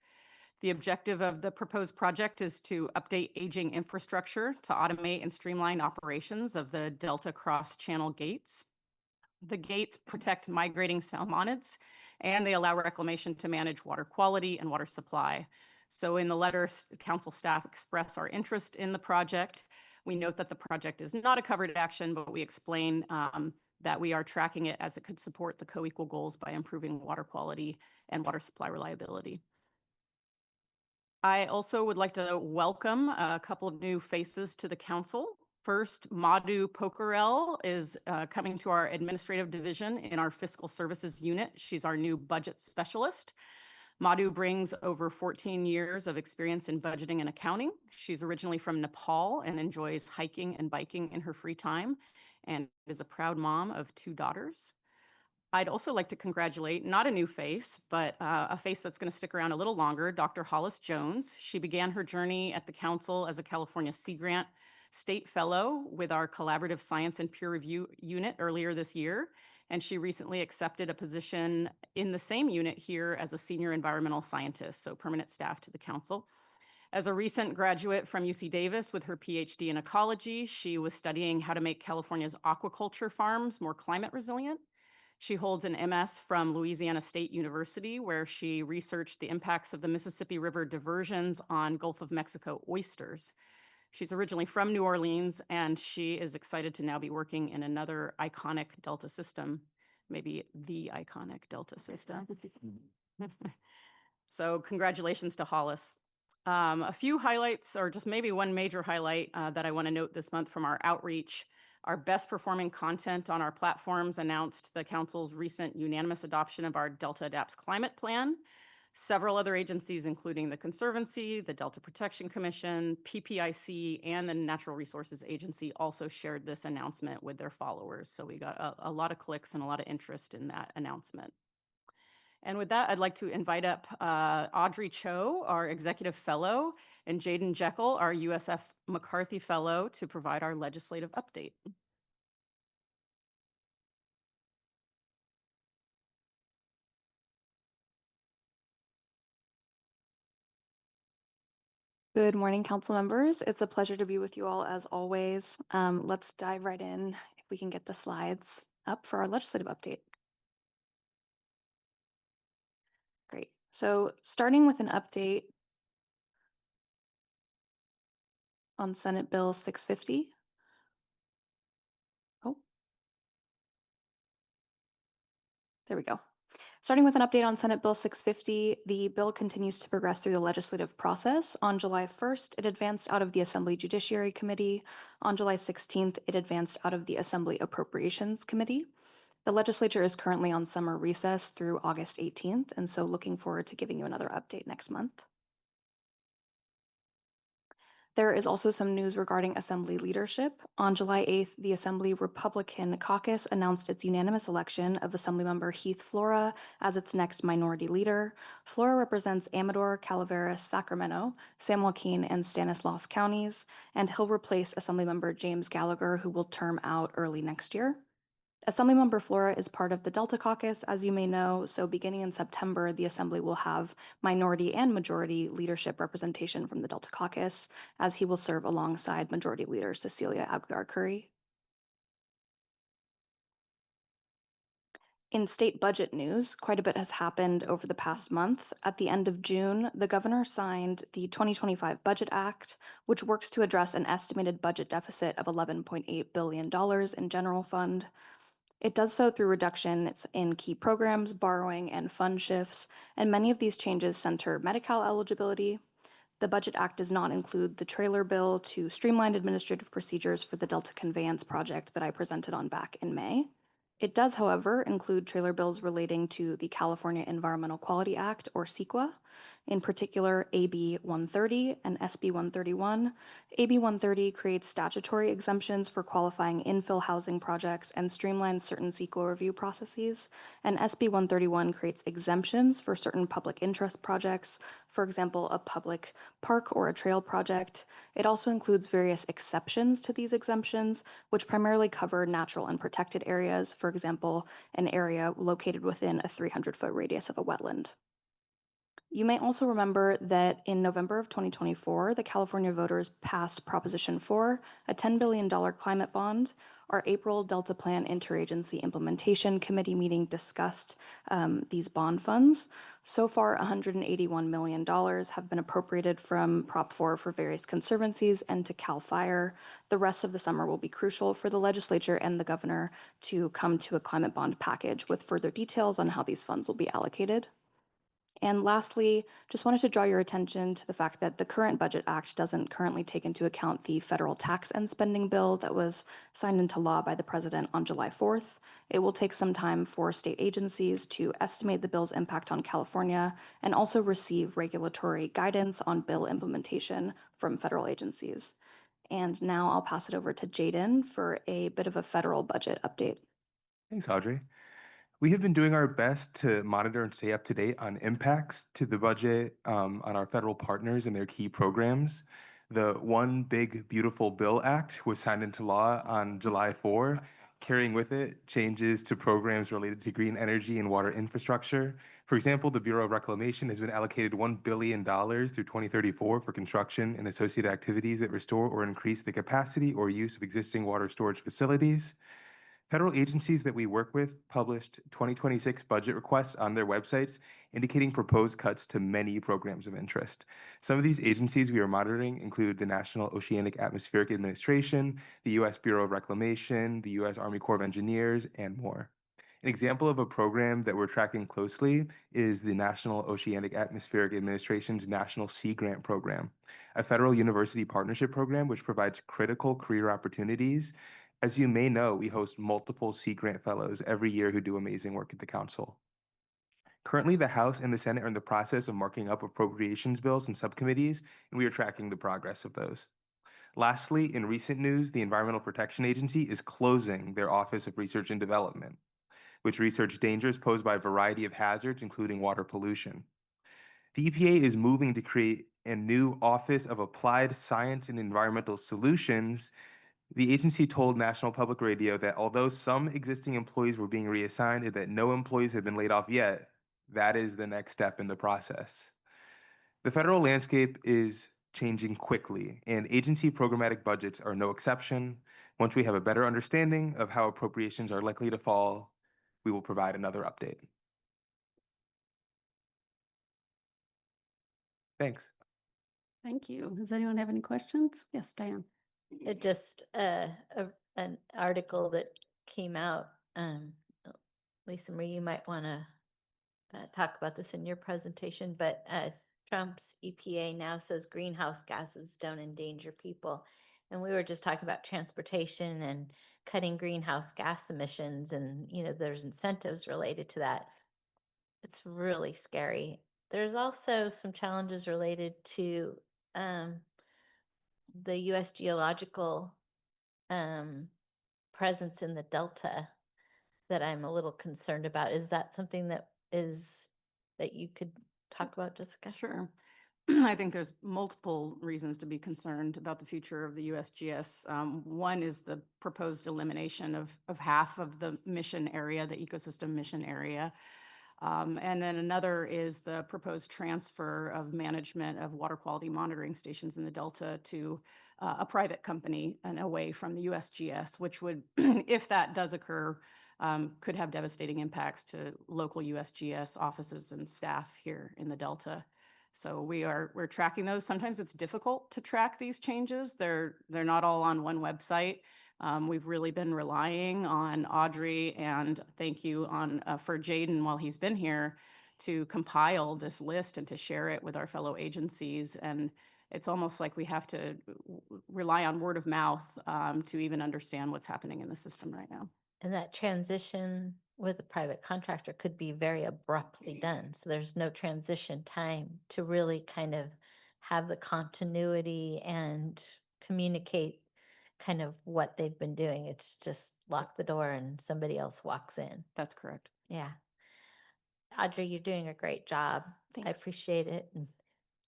The objective of the proposed project is to update aging infrastructure to automate and streamline operations of the Delta Cross-Channel gates. The gates protect migrating salmonids, and they allow reclamation to manage water quality and water supply. So in the letter, council staff express our interest in the project. We note that the project is not a covered action, but we explain that we are tracking it as it could support the co-equal goals by improving water quality and water supply reliability. I also would like to welcome a couple of new faces to the council. First, Madhu Pokarel is coming to our administrative division in our fiscal services unit. She's our new budget specialist. Madhu brings over 14 years of experience in budgeting and accounting. She's originally from Nepal and enjoys hiking and biking in her free time, and is a proud mom of 2 daughters. I'd also like to congratulate, not a new face, but a face that's going to stick around a little longer, Dr. Hollis Jones. She began her journey at the council as a California Sea Grant State Fellow with our Collaborative Science and Peer Review unit earlier this year, and she recently accepted a position in the same unit here as a senior environmental scientist, so permanent staff to the council. As a recent graduate from UC Davis with her PhD in ecology, she was studying how to make California's aquaculture farms more climate resilient. She holds an MS from Louisiana State University, where she researched the impacts of the Mississippi River diversions on Gulf of Mexico oysters. She's originally from New Orleans, and she is excited to now be working in another iconic Delta system, maybe the iconic Delta system. So congratulations to Hollis. A few highlights, or just maybe one major highlight that I want to note this month from our outreach. Our best performing content on our platforms announced the council's recent unanimous adoption of our Delta Adapts Climate Plan. Several other agencies, including the Conservancy, the Delta Protection Commission, PPIC, and the Natural Resources Agency, also shared this announcement with their followers. So we got a lot of clicks and a lot of interest in that announcement. And with that, I'd like to invite up Audrey Cho, our Executive Fellow, and Jaden Jekyll, our USF McCarthy Fellow, to provide our legislative update. Good morning, council members. It's a pleasure to be with you all as always. Let's dive right in if we can get the slides up for our legislative update. Great. So starting with an update on Senate Bill 650. Oh, there we go. Starting with an update on Senate Bill 650, the bill continues to progress through the legislative process. On July 1st, it advanced out of the Assembly Judiciary Committee. On July 16th, it advanced out of the Assembly Appropriations Committee. The legislature is currently on summer recess through August 18th, and so looking forward to giving you another update next month. There is also some news regarding Assembly leadership. On July 8th, the Assembly Republican Caucus announced its unanimous election of Assemblymember Heath Flora as its next minority leader. Flora represents Amador, Calaveras, Sacramento, San Joaquin, and Stanislaus counties, and he'll replace Assemblymember James Gallagher, who will term out early next year. Assemblymember Flora is part of the Delta Caucus, as you may know, so beginning in September, the Assembly will have minority and majority leadership representation from the Delta Caucus, as he will serve alongside Majority Leader Cecilia Aguilar-Curry. In state budget news, quite a bit has happened over the past month. At the end of June, the governor signed the 2025 Budget Act, which works to address an estimated budget deficit of $11.8 billion in general fund. It does so through reductions in key programs, borrowing, and fund shifts, and many of these changes center Medi-Cal eligibility. The Budget Act does not include the trailer bill to streamline administrative procedures for the Delta Conveyance project that I presented on back in May. It does, however, include trailer bills relating to the California Environmental Quality Act, or CEQA, in particular AB 130 and SB 131. AB 130 creates statutory exemptions for qualifying infill housing projects and streamlines certain CEQA review processes, and SB 131 creates exemptions for certain public interest projects, for example, a public park or a trail project. It also includes various exceptions to these exemptions, which primarily cover natural and protected areas, for example, an area located within a 300-foot radius of a wetland. You may also remember that in November of 2024, the California voters passed Proposition 4, a $10 billion climate bond. Our April Delta Plan Interagency Implementation Committee meeting discussed these bond funds. So far, $181 million have been appropriated from Prop 4 for various conservancies and to CAL FIRE. The rest of the summer will be crucial for the legislature and the governor to come to a climate bond package with further details on how these funds will be allocated. And lastly, just wanted to draw your attention to the fact that the current Budget Act doesn't currently take into account the federal tax and spending bill that was signed into law by the president on July 4th. It will take some time for state agencies to estimate the bill's impact on California and also receive regulatory guidance on bill implementation from federal agencies. And now I'll pass it over to Jaden for a bit of a federal budget update. Thanks, Audrey. We have been doing our best to monitor and stay up to date on impacts to the budget on our federal partners and their key programs. The One Big Beautiful Bill Act was signed into law on July 4, carrying with it changes to programs related to green energy and water infrastructure. For example, the Bureau of Reclamation has been allocated $1 billion through 2034 for construction and associated activities that restore or increase the capacity or use of existing water storage facilities. Federal agencies that we work with published 2026 budget requests on their websites, indicating proposed cuts to many programs of interest. Some of these agencies we are monitoring include the National Oceanic Atmospheric Administration, the U.S. Bureau of Reclamation, the U.S. Army Corps of Engineers, and more. An example of a program that we're tracking closely is the National Oceanic Atmospheric Administration's National Sea Grant Program, a federal university partnership program which provides critical career opportunities. As you may know, we host multiple Sea Grant Fellows every year who do amazing work at the Council. Currently, the House and the Senate are in the process of marking up appropriations bills and subcommittees, and we are tracking the progress of those. Lastly, in recent news, the Environmental Protection Agency is closing their Office of Research and Development, which research dangers posed by a variety of hazards, including water pollution. The EPA is moving to create a new Office of Applied Science and Environmental Solutions. The agency told National Public Radio that although some existing employees were being reassigned and that no employees have been laid off yet, that is the next step in the process. The federal landscape is changing quickly, and agency programmatic budgets are no exception. Once we have a better understanding of how appropriations are likely to fall, we will provide another update. Thanks. Thank you. Does anyone have any questions? Yes, Diane. It just an article that came out. Lisa Marie, you might want to talk about this in your presentation, but Trump's EPA now says greenhouse gases don't endanger people. And we were just talking about transportation and cutting greenhouse gas emissions, and there's incentives related to that. It's really scary. There's also some challenges related to the U.S. geological presence in the Delta that I'm a little concerned about. Is that something that you could talk about, Jessica? Sure. I think there's multiple reasons to be concerned about the future of the USGS. One is the proposed elimination of half of the mission area, the ecosystem mission area. And then another is the proposed transfer of management of water quality monitoring stations in the Delta to a private company and away from the USGS, which would, if that does occur, could have devastating impacts to local USGS offices and staff here in the Delta. So we're tracking those. Sometimes it's difficult to track these changes. They're not all on one website. We've really been relying on Audrey, and thank you for Jaden while he's been here, to compile this list and to share it with our fellow agencies. And it's almost like we have to rely on word of mouth to even understand what's happening in the system right now. And that transition with a private contractor could be very abruptly done. So there's no transition time to really kind of have the continuity and communicate kind of what they've been doing. It's just lock the door and somebody else walks in. That's correct. Yeah. Audrey, you're doing a great job. I Thanks. appreciate it. And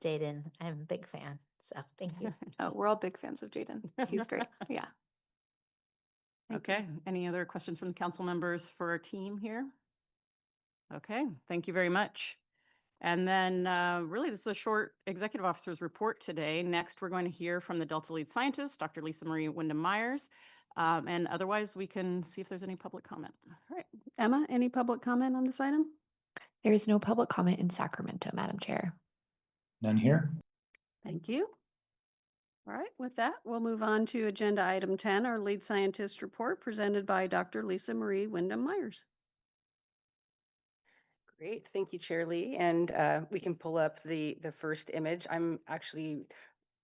Jaden, I'm a big fan. So thank you. Oh, we're all big fans of Jaden. He's great. Yeah. Thank you. Okay, any other questions from the council members for our team here? Okay, thank you very much. And then really, this is a short executive officer's report today. Next, we're going to hear from the Delta lead scientist, Dr. Lisa Marie Wyndham-Myers. And otherwise, we can see if there's any public comment. All right. Emma, any public comment on this item? There is no public comment in Sacramento, Madam Chair. None here? Thank you. All right, with that, we'll move on to agenda item 10, our lead scientist report presented by Dr. Lisa Marie Wyndham-Myers. Great, thank you, Chair Lee. And we can pull up the first image. I'm actually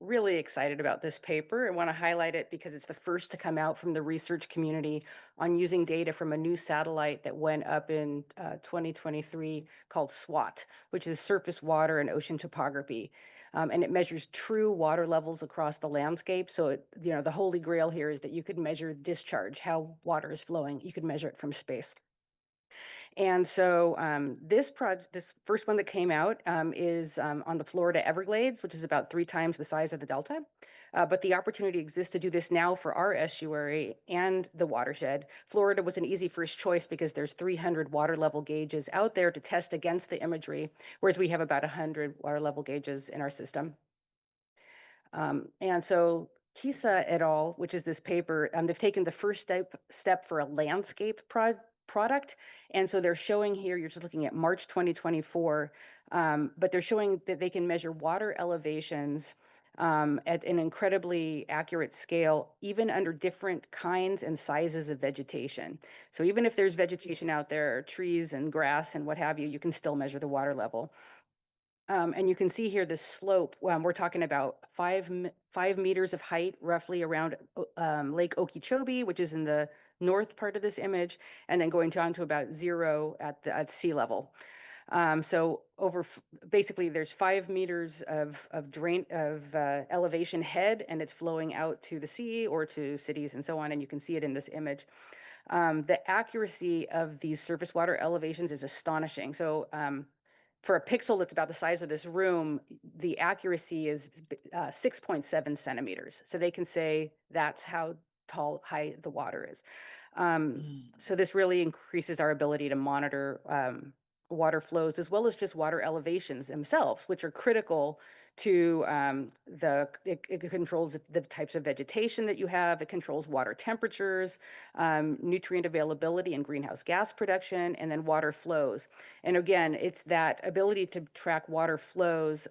really excited about this paper. I want to highlight it because it's the first to come out from the research community on using data from a new satellite that went up in 2023 called SWOT, which is Surface Water and Ocean Topography. And it measures true water levels across the landscape. So, the holy grail here is that you could measure discharge, how water is flowing. You could measure it from space. And so this first one that came out is on the Florida Everglades, which is about 3 times the size of the Delta. But the opportunity exists to do this now for our estuary and the watershed. Florida was an easy first choice because there's 300 water level gauges out there to test against the imagery, whereas we have about 100 water level gauges in our system. And so Kisa et al., which is this paper, they've taken the first step for a landscape product. And so they're showing here, you're just looking at March 2024, but they're showing that they can measure water elevations at an incredibly accurate scale, even under different kinds and sizes of vegetation. So even if there's vegetation out there, trees and grass and what have you, you can still measure the water level. And you can see here this slope. We're talking about 5 meters of height, roughly around Lake Okeechobee, which is in the north part of this image, and then going down to about 0 at sea level. So basically, there's 5 meters of elevation head, and it's flowing out to the sea or to cities and so on. And you can see it in this image. The accuracy of these surface water elevations is astonishing. So for a pixel that's about the size of this room, the accuracy is 6.7 centimeters. So they can say that's how high the water is. So this really increases our ability to monitor water flows as well as just water elevations themselves, which are critical to it controls the types of vegetation that you have. It controls water temperatures, nutrient availability and greenhouse gas production, and then water flows. And again, it's that ability to track water flows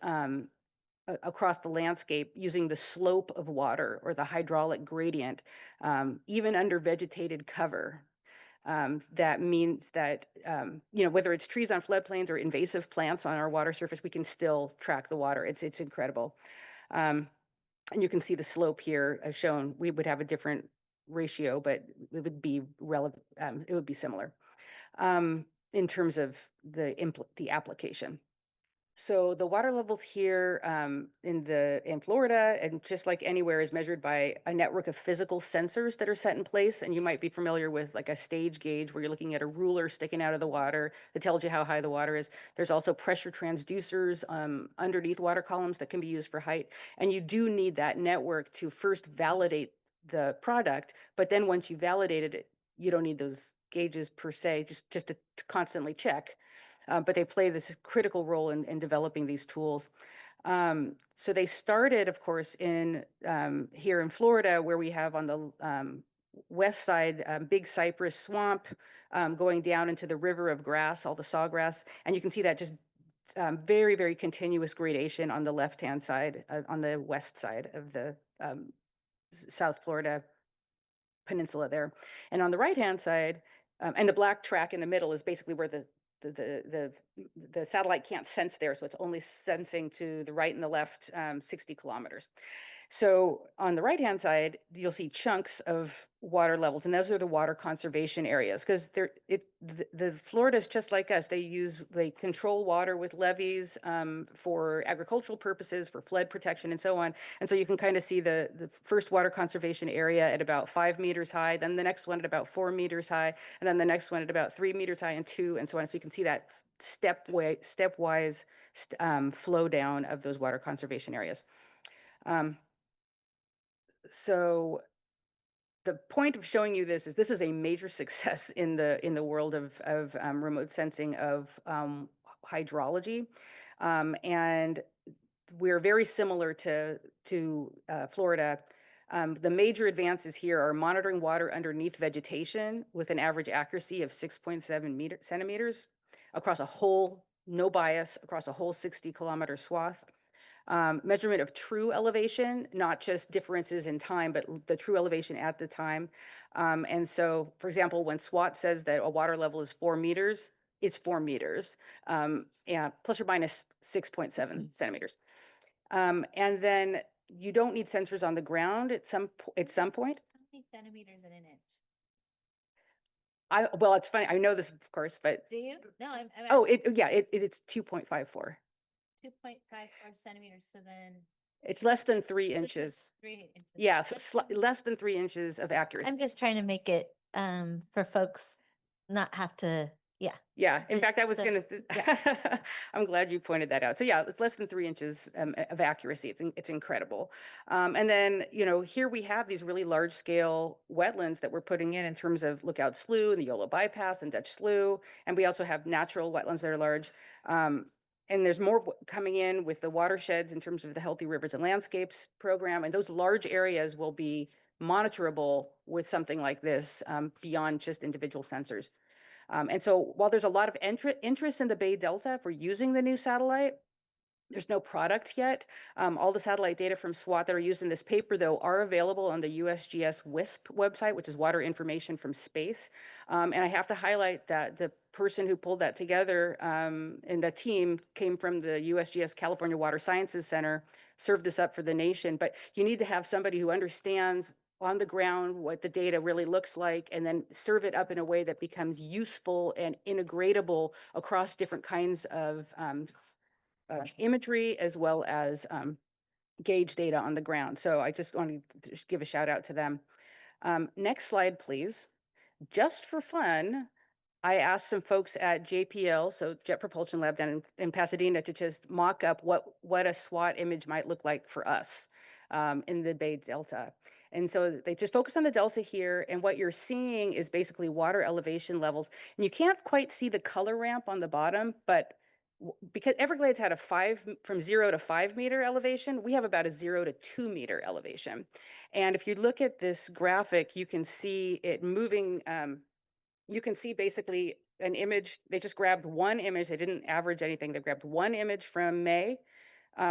across the landscape using the slope of water or the hydraulic gradient, even under vegetated cover. That means that, whether it's trees on floodplains or invasive plants on our water surface, we can still track the water. It's incredible. And you can see the slope here as shown. We would have a different ratio, but it would be relevant. It would be similar in terms of the application. So the water levels here in Florida, and just like anywhere, is measured by a network of physical sensors that are set in place. And you might be familiar with like a stage gauge where you're looking at a ruler sticking out of the water that tells you how high the water is. There's also pressure transducers underneath water columns that can be used for height. And you do need that network to first validate the product. But then once you validated it, you don't need those gauges per se, just to constantly check. But they play this critical role in developing these tools. So they started, of course, here in Florida, where we have on the west side, Big Cypress Swamp, going down into the river of grass, all the sawgrass. And you can see that just very, very continuous gradation on the left-hand side, on the west side of the South Florida peninsula there. And on the right-hand side, and the black track in the middle is basically where the satellite can't sense there, so it's only sensing to the right and the left 60 kilometers. So on the right-hand side, you'll see chunks of water levels, and those are the water conservation areas, because the Florida's just like us. They control water with levees for agricultural purposes, for flood protection, and so on. And so you can kind of see the first water conservation area at about 5 meters high, then the next one at about 4 meters high, and then the next one at about 3 meters high and 2, and so on. So you can see that stepwise flow down of those water conservation areas. So the point of showing you this is a major success in the world of remote sensing of hydrology, and we're very similar to Florida. The major advances here are monitoring water underneath vegetation with an average accuracy of 6.7 centimeters across a whole, no bias, across a whole 60-kilometer swath. Measurement of true elevation, not just differences in time, but the true elevation at the time. And so, for example, when SWAT says that a water level is 4 meters, it's 4 meters, plus or minus 6.7 centimeters. And then you don't need sensors on the ground at some point. How many centimeters in an inch? Well, it's funny. I know this, of course, but Do you? No, I'm oh, asking. it's 2.54. 2.54 centimeters. So then It's less than 3 so it's inches. just 3 inches. Yeah, so That's- less than 3 inches of accuracy. I'm just trying to make it for folks not have to. Yeah. Yeah, in It- fact, I was so- gonna, I'm glad you pointed that out. So yeah, it's less than 3 inches of accuracy. It's incredible. And then, here we have these really large scale wetlands that we're putting in terms of Lookout Slough and the Yolo Bypass and Dutch Slough. And we also have natural wetlands that are large. And there's more coming in with the watersheds in terms of the Healthy Rivers and Landscapes program. And those large areas will be monitorable with something like this beyond just individual sensors. And so while there's a lot of interest in the Bay Delta for using the new satellite, there's no product yet. All the satellite data from SWAT that are used in this paper, though, are available on the USGS WISP website, which is Water Information from Space. And I have to highlight that the person who pulled that together and the team came from the USGS California Water Sciences Center, served this up for the nation. But you need to have somebody who understands on the ground what the data really looks like, and then serve it up in a way that becomes useful and integratable across different kinds of imagery, as well as gauge data on the ground. So I just wanted to give a shout out to them. Next slide, please. Just for fun, I asked some folks at JPL, so Jet Propulsion Lab down in Pasadena, to just mock up what a SWAT image might look like for us in the Bay Delta. And so they just focus on the Delta here, and what you're seeing is basically water elevation levels. And you can't quite see the color ramp on the bottom, but because Everglades had from 0 to 5 meter elevation, we have about a 0 to 2 meter elevation. And if you look at this graphic, you can see it moving. You can see basically an image. They just grabbed one image. They didn't average anything. They grabbed one image from May,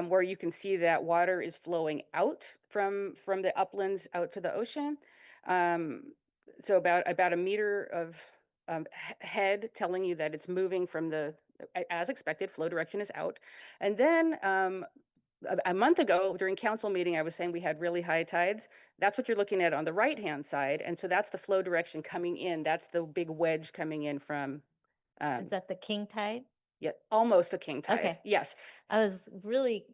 where you can see that water is flowing out from the uplands out to the ocean. So about a meter of head, telling you that it's moving from as expected, flow direction is out. And then a month ago during council meeting, I was saying we had really high tides. That's what you're looking at on the right-hand side. And so that's the flow direction coming in. That's the big wedge coming in from. Is that the king tide? Yeah, almost a king tide. Okay. Yes. I was really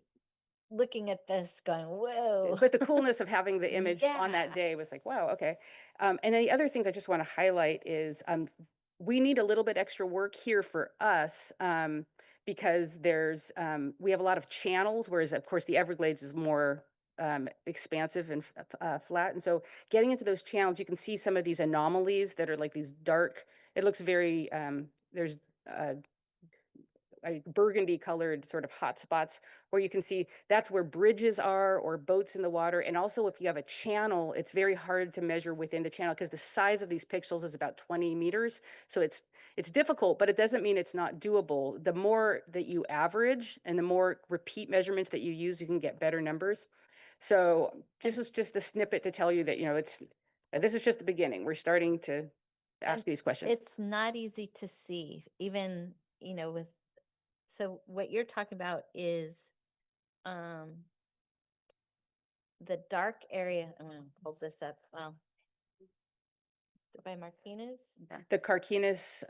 looking at this going, whoa. But the coolness of having the image on that Yeah. day was like, wow, okay. And then the other things I just want to highlight is we need a little bit extra work here for us because we have a lot of channels, whereas of course the Everglades is more expansive and flat. And so getting into those channels, you can see some of these anomalies that are like these dark, it looks very, there's burgundy colored sort of hot spots where you can see that's where bridges are or boats in the water. And also if you have a channel, it's very hard to measure within the channel because the size of these pixels is about 20 meters. So it's difficult, but it doesn't mean it's not doable. The more that you average and the more repeat measurements that you use, you can get better numbers. So this is just a snippet to tell you that, this is just the beginning. We're starting to ask these questions. It's not easy to see, even, so what you're talking about is the dark area, I'm gonna hold this up. Is it by Martinez? The Carquinez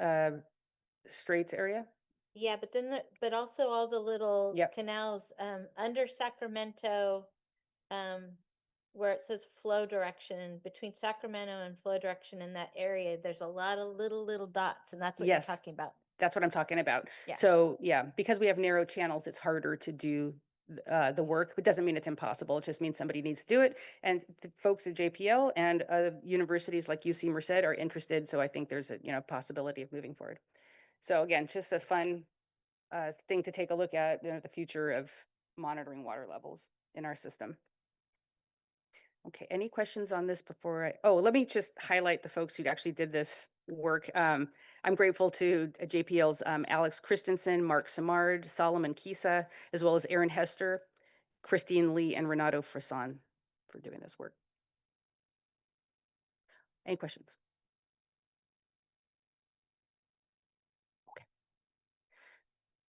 Straits area. Yeah, but then, but also all the little Yep. canals, under Sacramento, where it says flow direction, between Sacramento and flow direction in that area, there's a lot of little dots, and that's what Yes. you're talking about. That's what I'm talking about. Yeah. So yeah, because we have narrow channels, it's harder to do the work. It doesn't mean it's impossible. It just means somebody needs to do it. And the folks at JPL and universities like UC Merced are interested. So I think there's a possibility of moving forward. So again, just a fun thing to take a look at, the future of monitoring water levels in our system. Okay, any questions on this before let me just highlight the folks who actually did this work. I'm grateful to JPL's Alex Christensen, Mark Samard, Solomon Kisa, as well as Aaron Hester, Christine Lee, and Renato Frasan for doing this work. Any questions? Okay.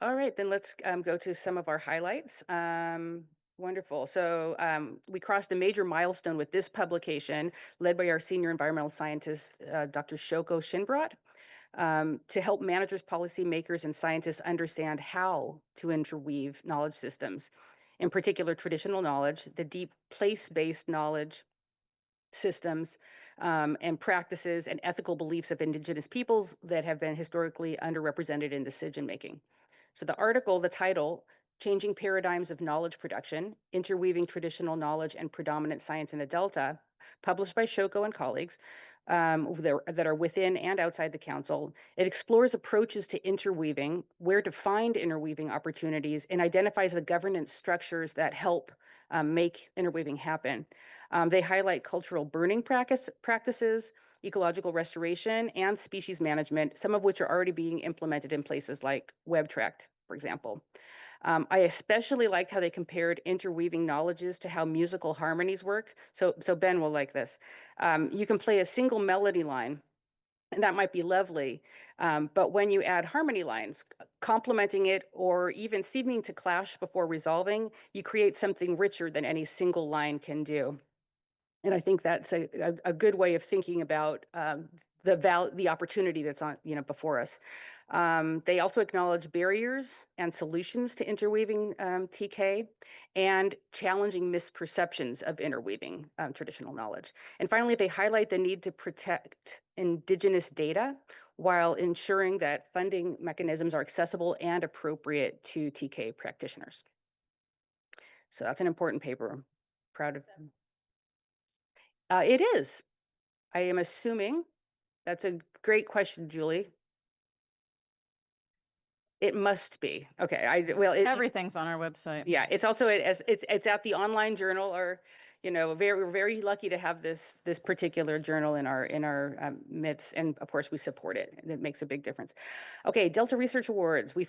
All right, then let's go to some of our highlights. Wonderful. So we crossed a major milestone with this publication led by our senior environmental scientist, Dr. Shoko Shinbrat, to help managers, policymakers, and scientists understand how to interweave knowledge systems, in particular traditional knowledge, the deep place-based knowledge systems, and practices and ethical beliefs of Indigenous peoples that have been historically underrepresented in decision-making. So the article, the title, Changing Paradigms of Knowledge Production, Interweaving Traditional Knowledge and Predominant Science in the Delta, published by Shoko and colleagues that are within and outside the council. It explores approaches to interweaving, where to find interweaving opportunities, and identifies the governance structures that help make interweaving happen. They highlight cultural burning practices, ecological restoration, and species management, some of which are already being implemented in places like WebTract, for example. I especially liked how they compared interweaving knowledges to how musical harmonies work. So Ben will like this. You can play a single melody line, and that might be lovely. But when you add harmony lines, complementing it, or even seeming to clash before resolving, you create something richer than any single line can do. And I think that's a good way of thinking about the opportunity that's on before us. They also acknowledge barriers and solutions to interweaving TK and challenging misperceptions of interweaving traditional knowledge. And finally, they highlight the need to protect Indigenous data while ensuring that funding mechanisms are accessible and appropriate to TK practitioners. So that's an important paper. I'm proud of them. It is. I am assuming. That's a great question, Julie. It must be. Okay. Everything's on our website. Yeah, it's also it's at the online journal, or we're very lucky to have this particular journal in our midst, and of course we support it. It makes a big difference. Okay, Delta Research Awards. We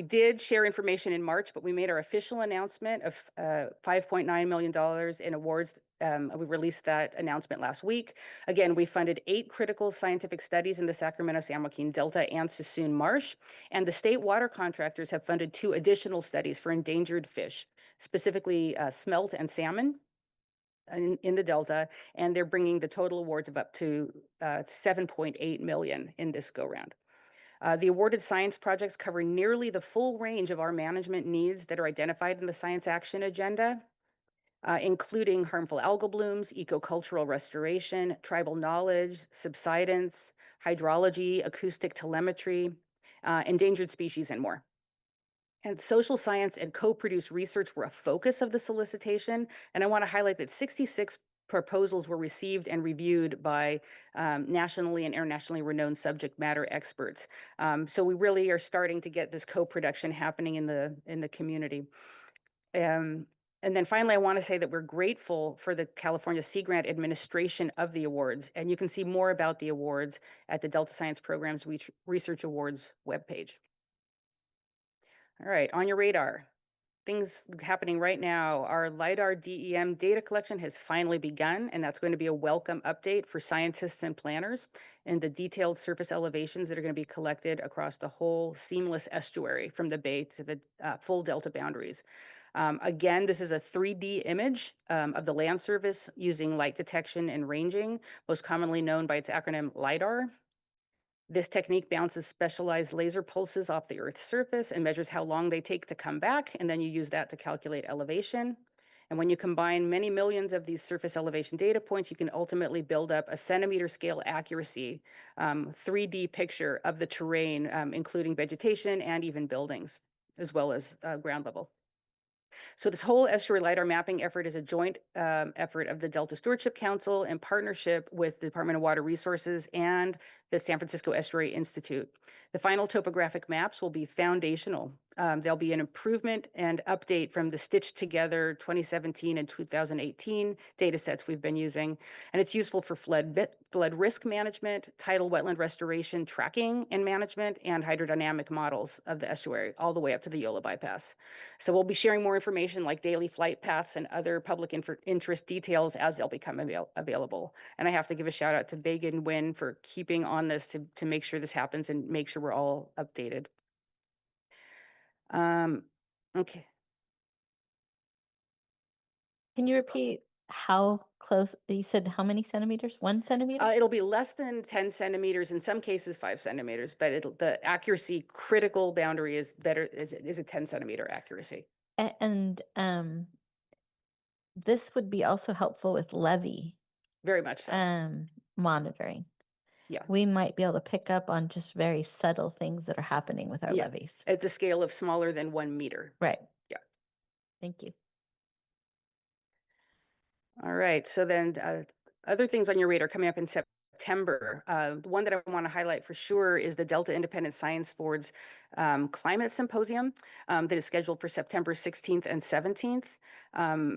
did share information in March, but we made our official announcement of $5.9 million in awards. We released that announcement last week. Again, we funded 8 critical scientific studies in the Sacramento-San Joaquin Delta and Suisun Marsh, and the state water contractors have funded 2 additional studies for endangered fish, specifically smelt and salmon in the Delta, and they're bringing the total awards of up to $7.8 million in this go-round. The awarded science projects cover nearly the full range of our management needs that are identified in the Science Action Agenda, including harmful algal blooms, ecocultural restoration, tribal knowledge, subsidence, hydrology, acoustic telemetry, endangered species, and more. And social science and co-produced research were a focus of the solicitation. And I want to highlight that 66 proposals were received and reviewed by nationally and internationally renowned subject matter experts. So we really are starting to get this co-production happening in the community. And then finally, I want to say that we're grateful for the California Sea Grant administration of the awards. And you can see more about the awards at the Delta Science Programs Research Awards webpage. All right, on your radar, things happening right now. Our LIDAR DEM data collection has finally begun, and that's going to be a welcome update for scientists and planners, and the detailed surface elevations that are going to be collected across the whole seamless estuary from the bay to the full Delta boundaries. Again, this is a 3D image of the land surface using light detection and ranging, most commonly known by its acronym LiDAR. This technique bounces specialized laser pulses off the Earth's surface and measures how long they take to come back, and then you use that to calculate elevation. And when you combine many millions of these surface elevation data points, you can ultimately build up a centimeter scale accuracy 3D picture of the terrain, including vegetation and even buildings, as well as ground level. So this whole estuary LiDAR mapping effort is a joint effort of the Delta Stewardship Council in partnership with the Department of Water Resources and the San Francisco Estuary Institute. The final topographic maps will be foundational. There'll be an improvement and update from the stitched together 2017 and 2018 data sets we've been using. And it's useful for flood risk management, tidal wetland restoration tracking and management, and hydrodynamic models of the estuary all the way up to the Yola bypass. So we'll be sharing more information like daily flight paths and other public interest details as they'll become available. And I have to give a shout out to Big and Win for keeping on this to make sure this happens and make sure we're all updated. Okay. Can you repeat how close, you said how many centimeters? 1 centimeter? It'll be less than 10 centimeters, in some cases 5 centimeters, but the accuracy critical boundary is a 10 centimeter accuracy. And this would be also helpful with levee Very much so. monitoring. Yeah. We might be able to pick up on just very subtle things that are happening with our Yeah. levees. At the scale of smaller than 1 meter. Right. Yeah. Thank you. All right. So then other things on your radar coming up in September. The one that I want to highlight for sure is the Delta Independent Science Board's Climate Symposium that is scheduled for September 16th and 17th.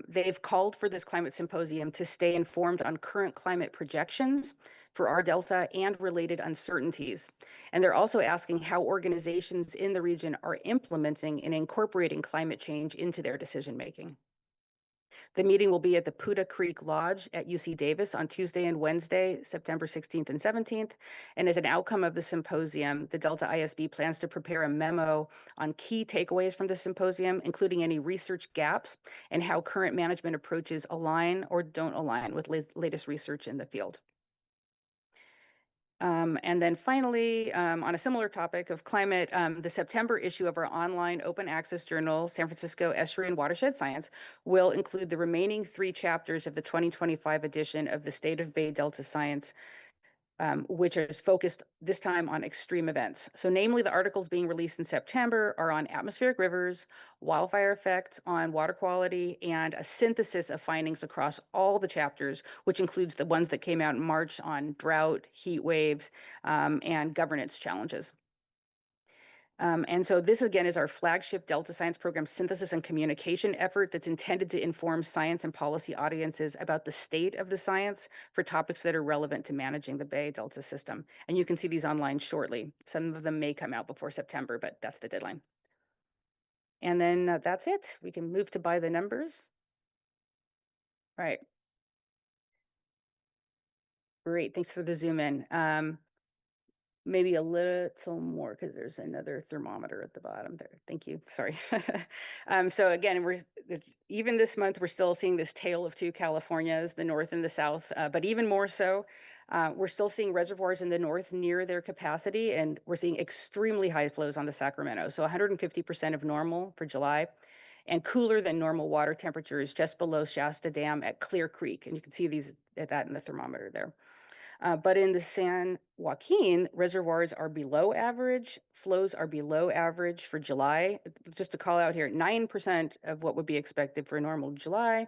They've called for this climate symposium to stay informed on current climate projections for our Delta and related uncertainties. And they're also asking how organizations in the region are implementing and incorporating climate change into their decision making. The meeting will be at the Puda Creek Lodge at UC Davis on Tuesday and Wednesday, September 16th and 17th. And as an outcome of the symposium, the Delta ISB plans to prepare a memo on key takeaways from the symposium, including any research gaps and how current management approaches align or don't align with latest research in the field. And then finally, on a similar topic of climate, the September issue of our online open access journal, San Francisco Estuary and Watershed Science, will include the remaining 3 chapters of the 2025 edition of the State of Bay Delta Science, which is focused this time on extreme events. So namely, the articles being released in September are on atmospheric rivers, wildfire effects on water quality, and a synthesis of findings across all the chapters, which includes the ones that came out in March on drought, heat waves, and governance challenges. And so this again is our flagship Delta Science Program synthesis and communication effort that's intended to inform science and policy audiences about the state of the science for topics that are relevant to managing the Bay Delta system. And you can see these online shortly. Some of them may come out before September, but that's the deadline. And then that's it. We can move to by the numbers. All right. Great, thanks for the zoom in. Maybe a little more because there's another thermometer at the bottom there. Thank you. Sorry. So again, even this month, we're still seeing this tale of 2 Californias, the north and the south, but even more so, we're still seeing reservoirs in the north near their capacity, and we're seeing extremely high flows on the Sacramento. So 150% of normal for July, and cooler than normal water temperatures just below Shasta Dam at Clear Creek. And you can see that in the thermometer there. But in the San Joaquin, reservoirs are below average, flows are below average for July. Just to call out here, 9% of what would be expected for a normal July.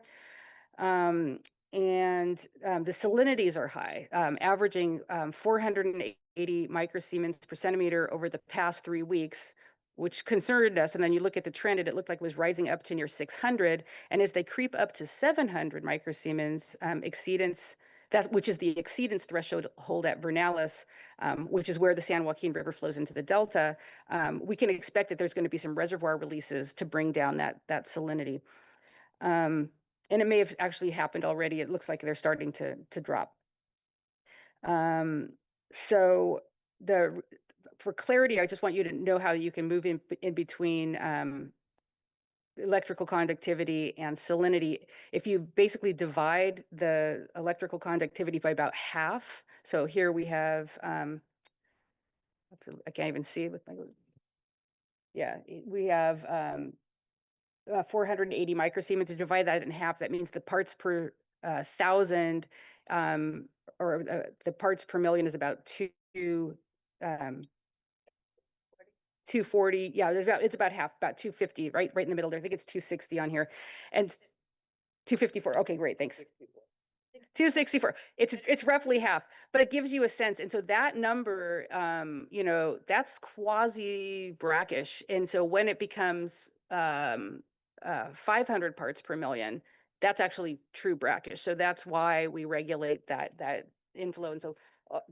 And the salinities are high, averaging 480 microsiemens per centimeter over the past 3 weeks, which concerned us. And then you look at the trend, and it looked like it was rising up to near 600. And as they creep up to 700 microsiemens, exceedance, which is the exceedance threshold at Vernalis, which is where the San Joaquin River flows into the Delta, we can expect that there's going to be some reservoir releases to bring down that salinity. And it may have actually happened already. It looks like they're starting to drop. So for clarity, I just want you to know how you can move in between electrical conductivity and salinity. If you basically divide the electrical conductivity by about half, so here we have, I can't even see with my, yeah, we have 480 microsiemens. To divide that in half, that means the parts per thousand, or the parts per million is about 240. Yeah, it's about half, about 250, right in the middle there. I think it's 260 on here, and 254. Okay, great, thanks. 264. It's roughly half, but it gives you a sense. And so that number, that's quasi brackish. And so when it becomes 500 parts per million, that's actually true brackish. So that's why we regulate that inflow. And so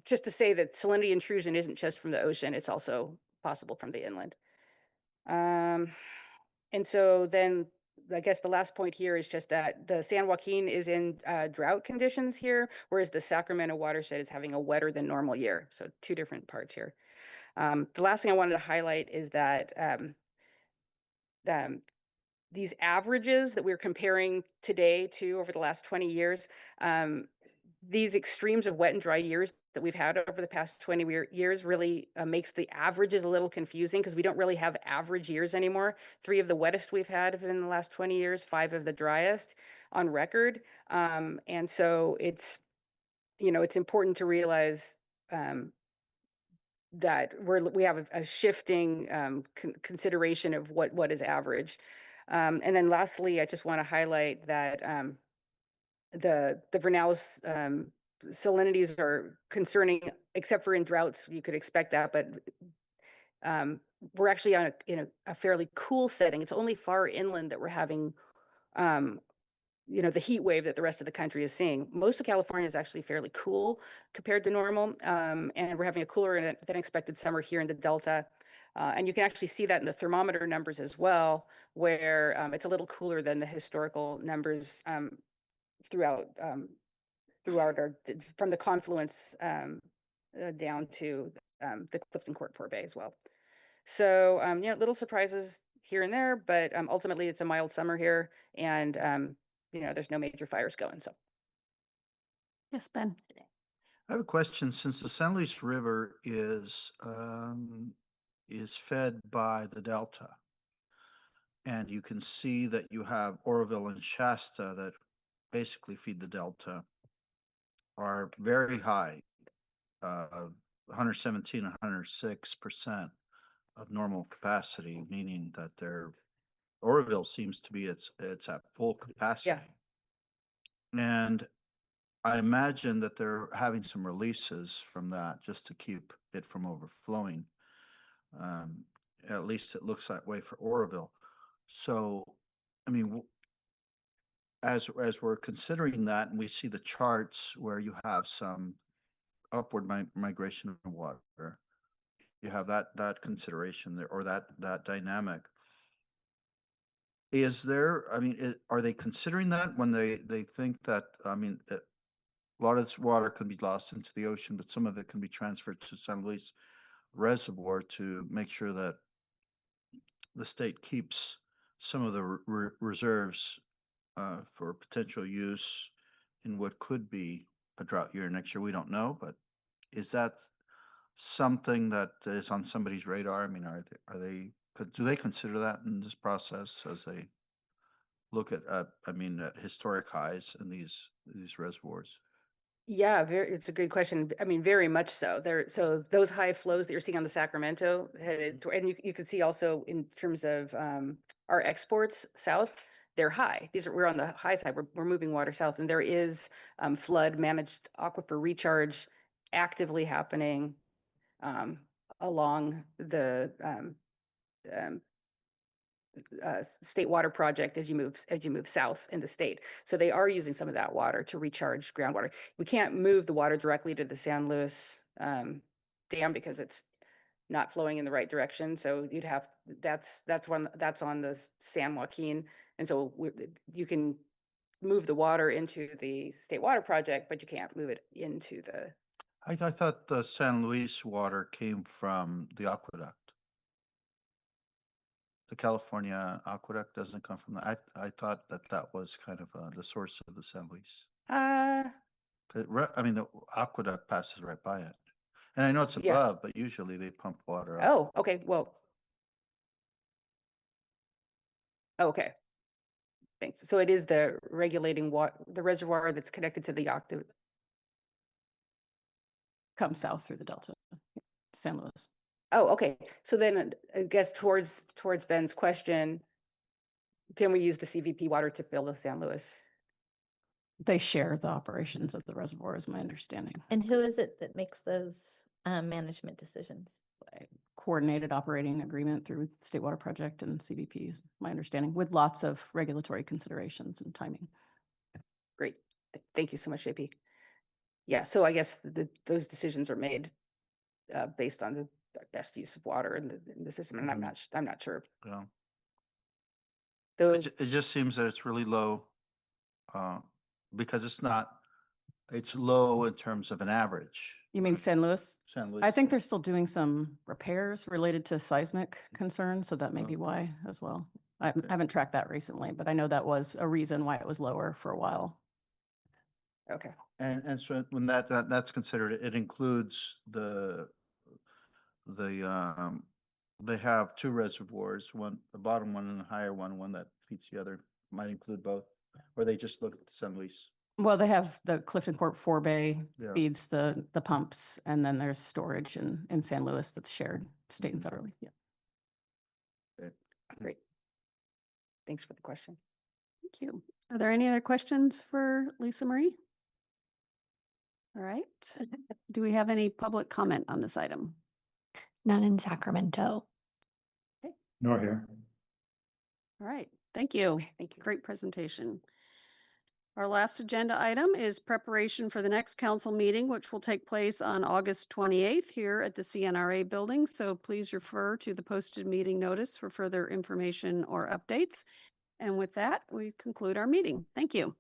just to say that salinity intrusion isn't just from the ocean, it's also possible from the inland. And so then I guess the last point here is just that the San Joaquin is in drought conditions here, whereas the Sacramento watershed is having a wetter than normal year. So two different parts here. The last thing I wanted to highlight is that these averages that we're comparing today to over the last 20 years, these extremes of wet and dry years that we've had over the past 20 years really makes the averages a little confusing, because we don't really have average years anymore. 3 of the wettest we've had have been in the last 20 years, 5 of the driest on record. And so it's important to realize that we have a shifting consideration of what is average. And then lastly, I just want to highlight that the Vernal's salinities are concerning, except for in droughts. You could expect that, but we're actually in a fairly cool setting. It's only far inland that we're having the heat wave that the rest of the country is seeing. Most of California is actually fairly cool compared to normal, and we're having a cooler than expected summer here in the Delta. And you can actually see that in the thermometer numbers as well, where it's a little cooler than the historical numbers throughout our, from the confluence down to the Clifton Court Four Bay as well. So little surprises here and there, but ultimately it's a mild summer here, and there's no major fires going. So Yes, Ben. I have a question. Since the San Luis River is fed by the Delta, and you can see that you have Oroville and Shasta that basically feed the Delta, are very high, 117 and 106% of normal capacity, meaning that Oroville seems to be it's at full capacity. Yeah. And I imagine that they're having some releases from that just to keep it from overflowing. At least it looks that way for Oroville. So, I mean, as we're considering that, and we see the charts where you have some upward migration of water, you have that consideration there, or that dynamic. Is there, I mean, are they considering that when they think that, I mean, a lot of this water can be lost into the ocean, but some of it can be transferred to San Luis Reservoir to make sure that the state keeps some of the reserves for potential use in what could be a drought year next year? We don't know, but is that something that is on somebody's radar? I mean, do they consider that in this process as they look at historic highs in these reservoirs? Yeah, it's a good question. I mean, very much so. So those high flows that you're seeing on the Sacramento headed, and you can see also in terms of our exports south, they're high. We're on the high side. We're moving water south, and there is flood managed aquifer recharge actively happening along the state water project as you move south in the state. So they are using some of that water to recharge groundwater. We can't move the water directly to the San Luis dam because it's not flowing in the right direction. So that's on the San Joaquin, and so you can move the water into the state water project, but you can't move it into the. I thought the San Luis water came from the aqueduct. the California aqueduct doesn't come from that. I thought that was kind of the source of the San Luis. I mean, the aqueduct passes right by it. And I know it's Yeah. above, but usually they pump water up. Oh, okay, well. Okay. Thanks. So it is the regulating the reservoir that's connected to the octave. Come south through the Delta, San Luis. Oh, okay. So then I guess towards Ben's question, can we use the CVP water to fill the San Luis? They share the operations of the reservoir, is my understanding. And who is it that makes those management decisions? Coordinated operating agreement through State Water Project and CBP is my understanding, with lots of regulatory considerations and timing. Great. Thank you so much, JP. Yeah, so I guess those decisions are made based on the best use of water in the system, and I'm not sure. Yeah. Those, It just seems that it's really low, because it's low in terms of an average. You mean San Luis? San Luis. I think they're still doing some repairs related to seismic concerns, so that may be Okay. why as well. I haven't tracked that recently, but I know that was a reason why it was lower for a while. okay. And so when that's considered, it includes they have two reservoirs, one, the bottom one and a higher one that feeds the other, might include both, or they just look at the San Luis. Well, they have the Clifton Court 4 bay Yeah. feeds the pumps, and then there's storage in San Luis that's shared state and federally. Yeah. Great. Thanks for the question. Thank you. Are there any other questions for Lisa Marie? All right. Do we have any public comment on this item? None in Sacramento. Nor here. All right. Thank you. Thank you. Great presentation. Our last agenda item is preparation for the next council meeting, which will take place on August 28th here at the CNRA building. So please refer to the posted meeting notice for further information or updates. And with that, we conclude our meeting. Thank you.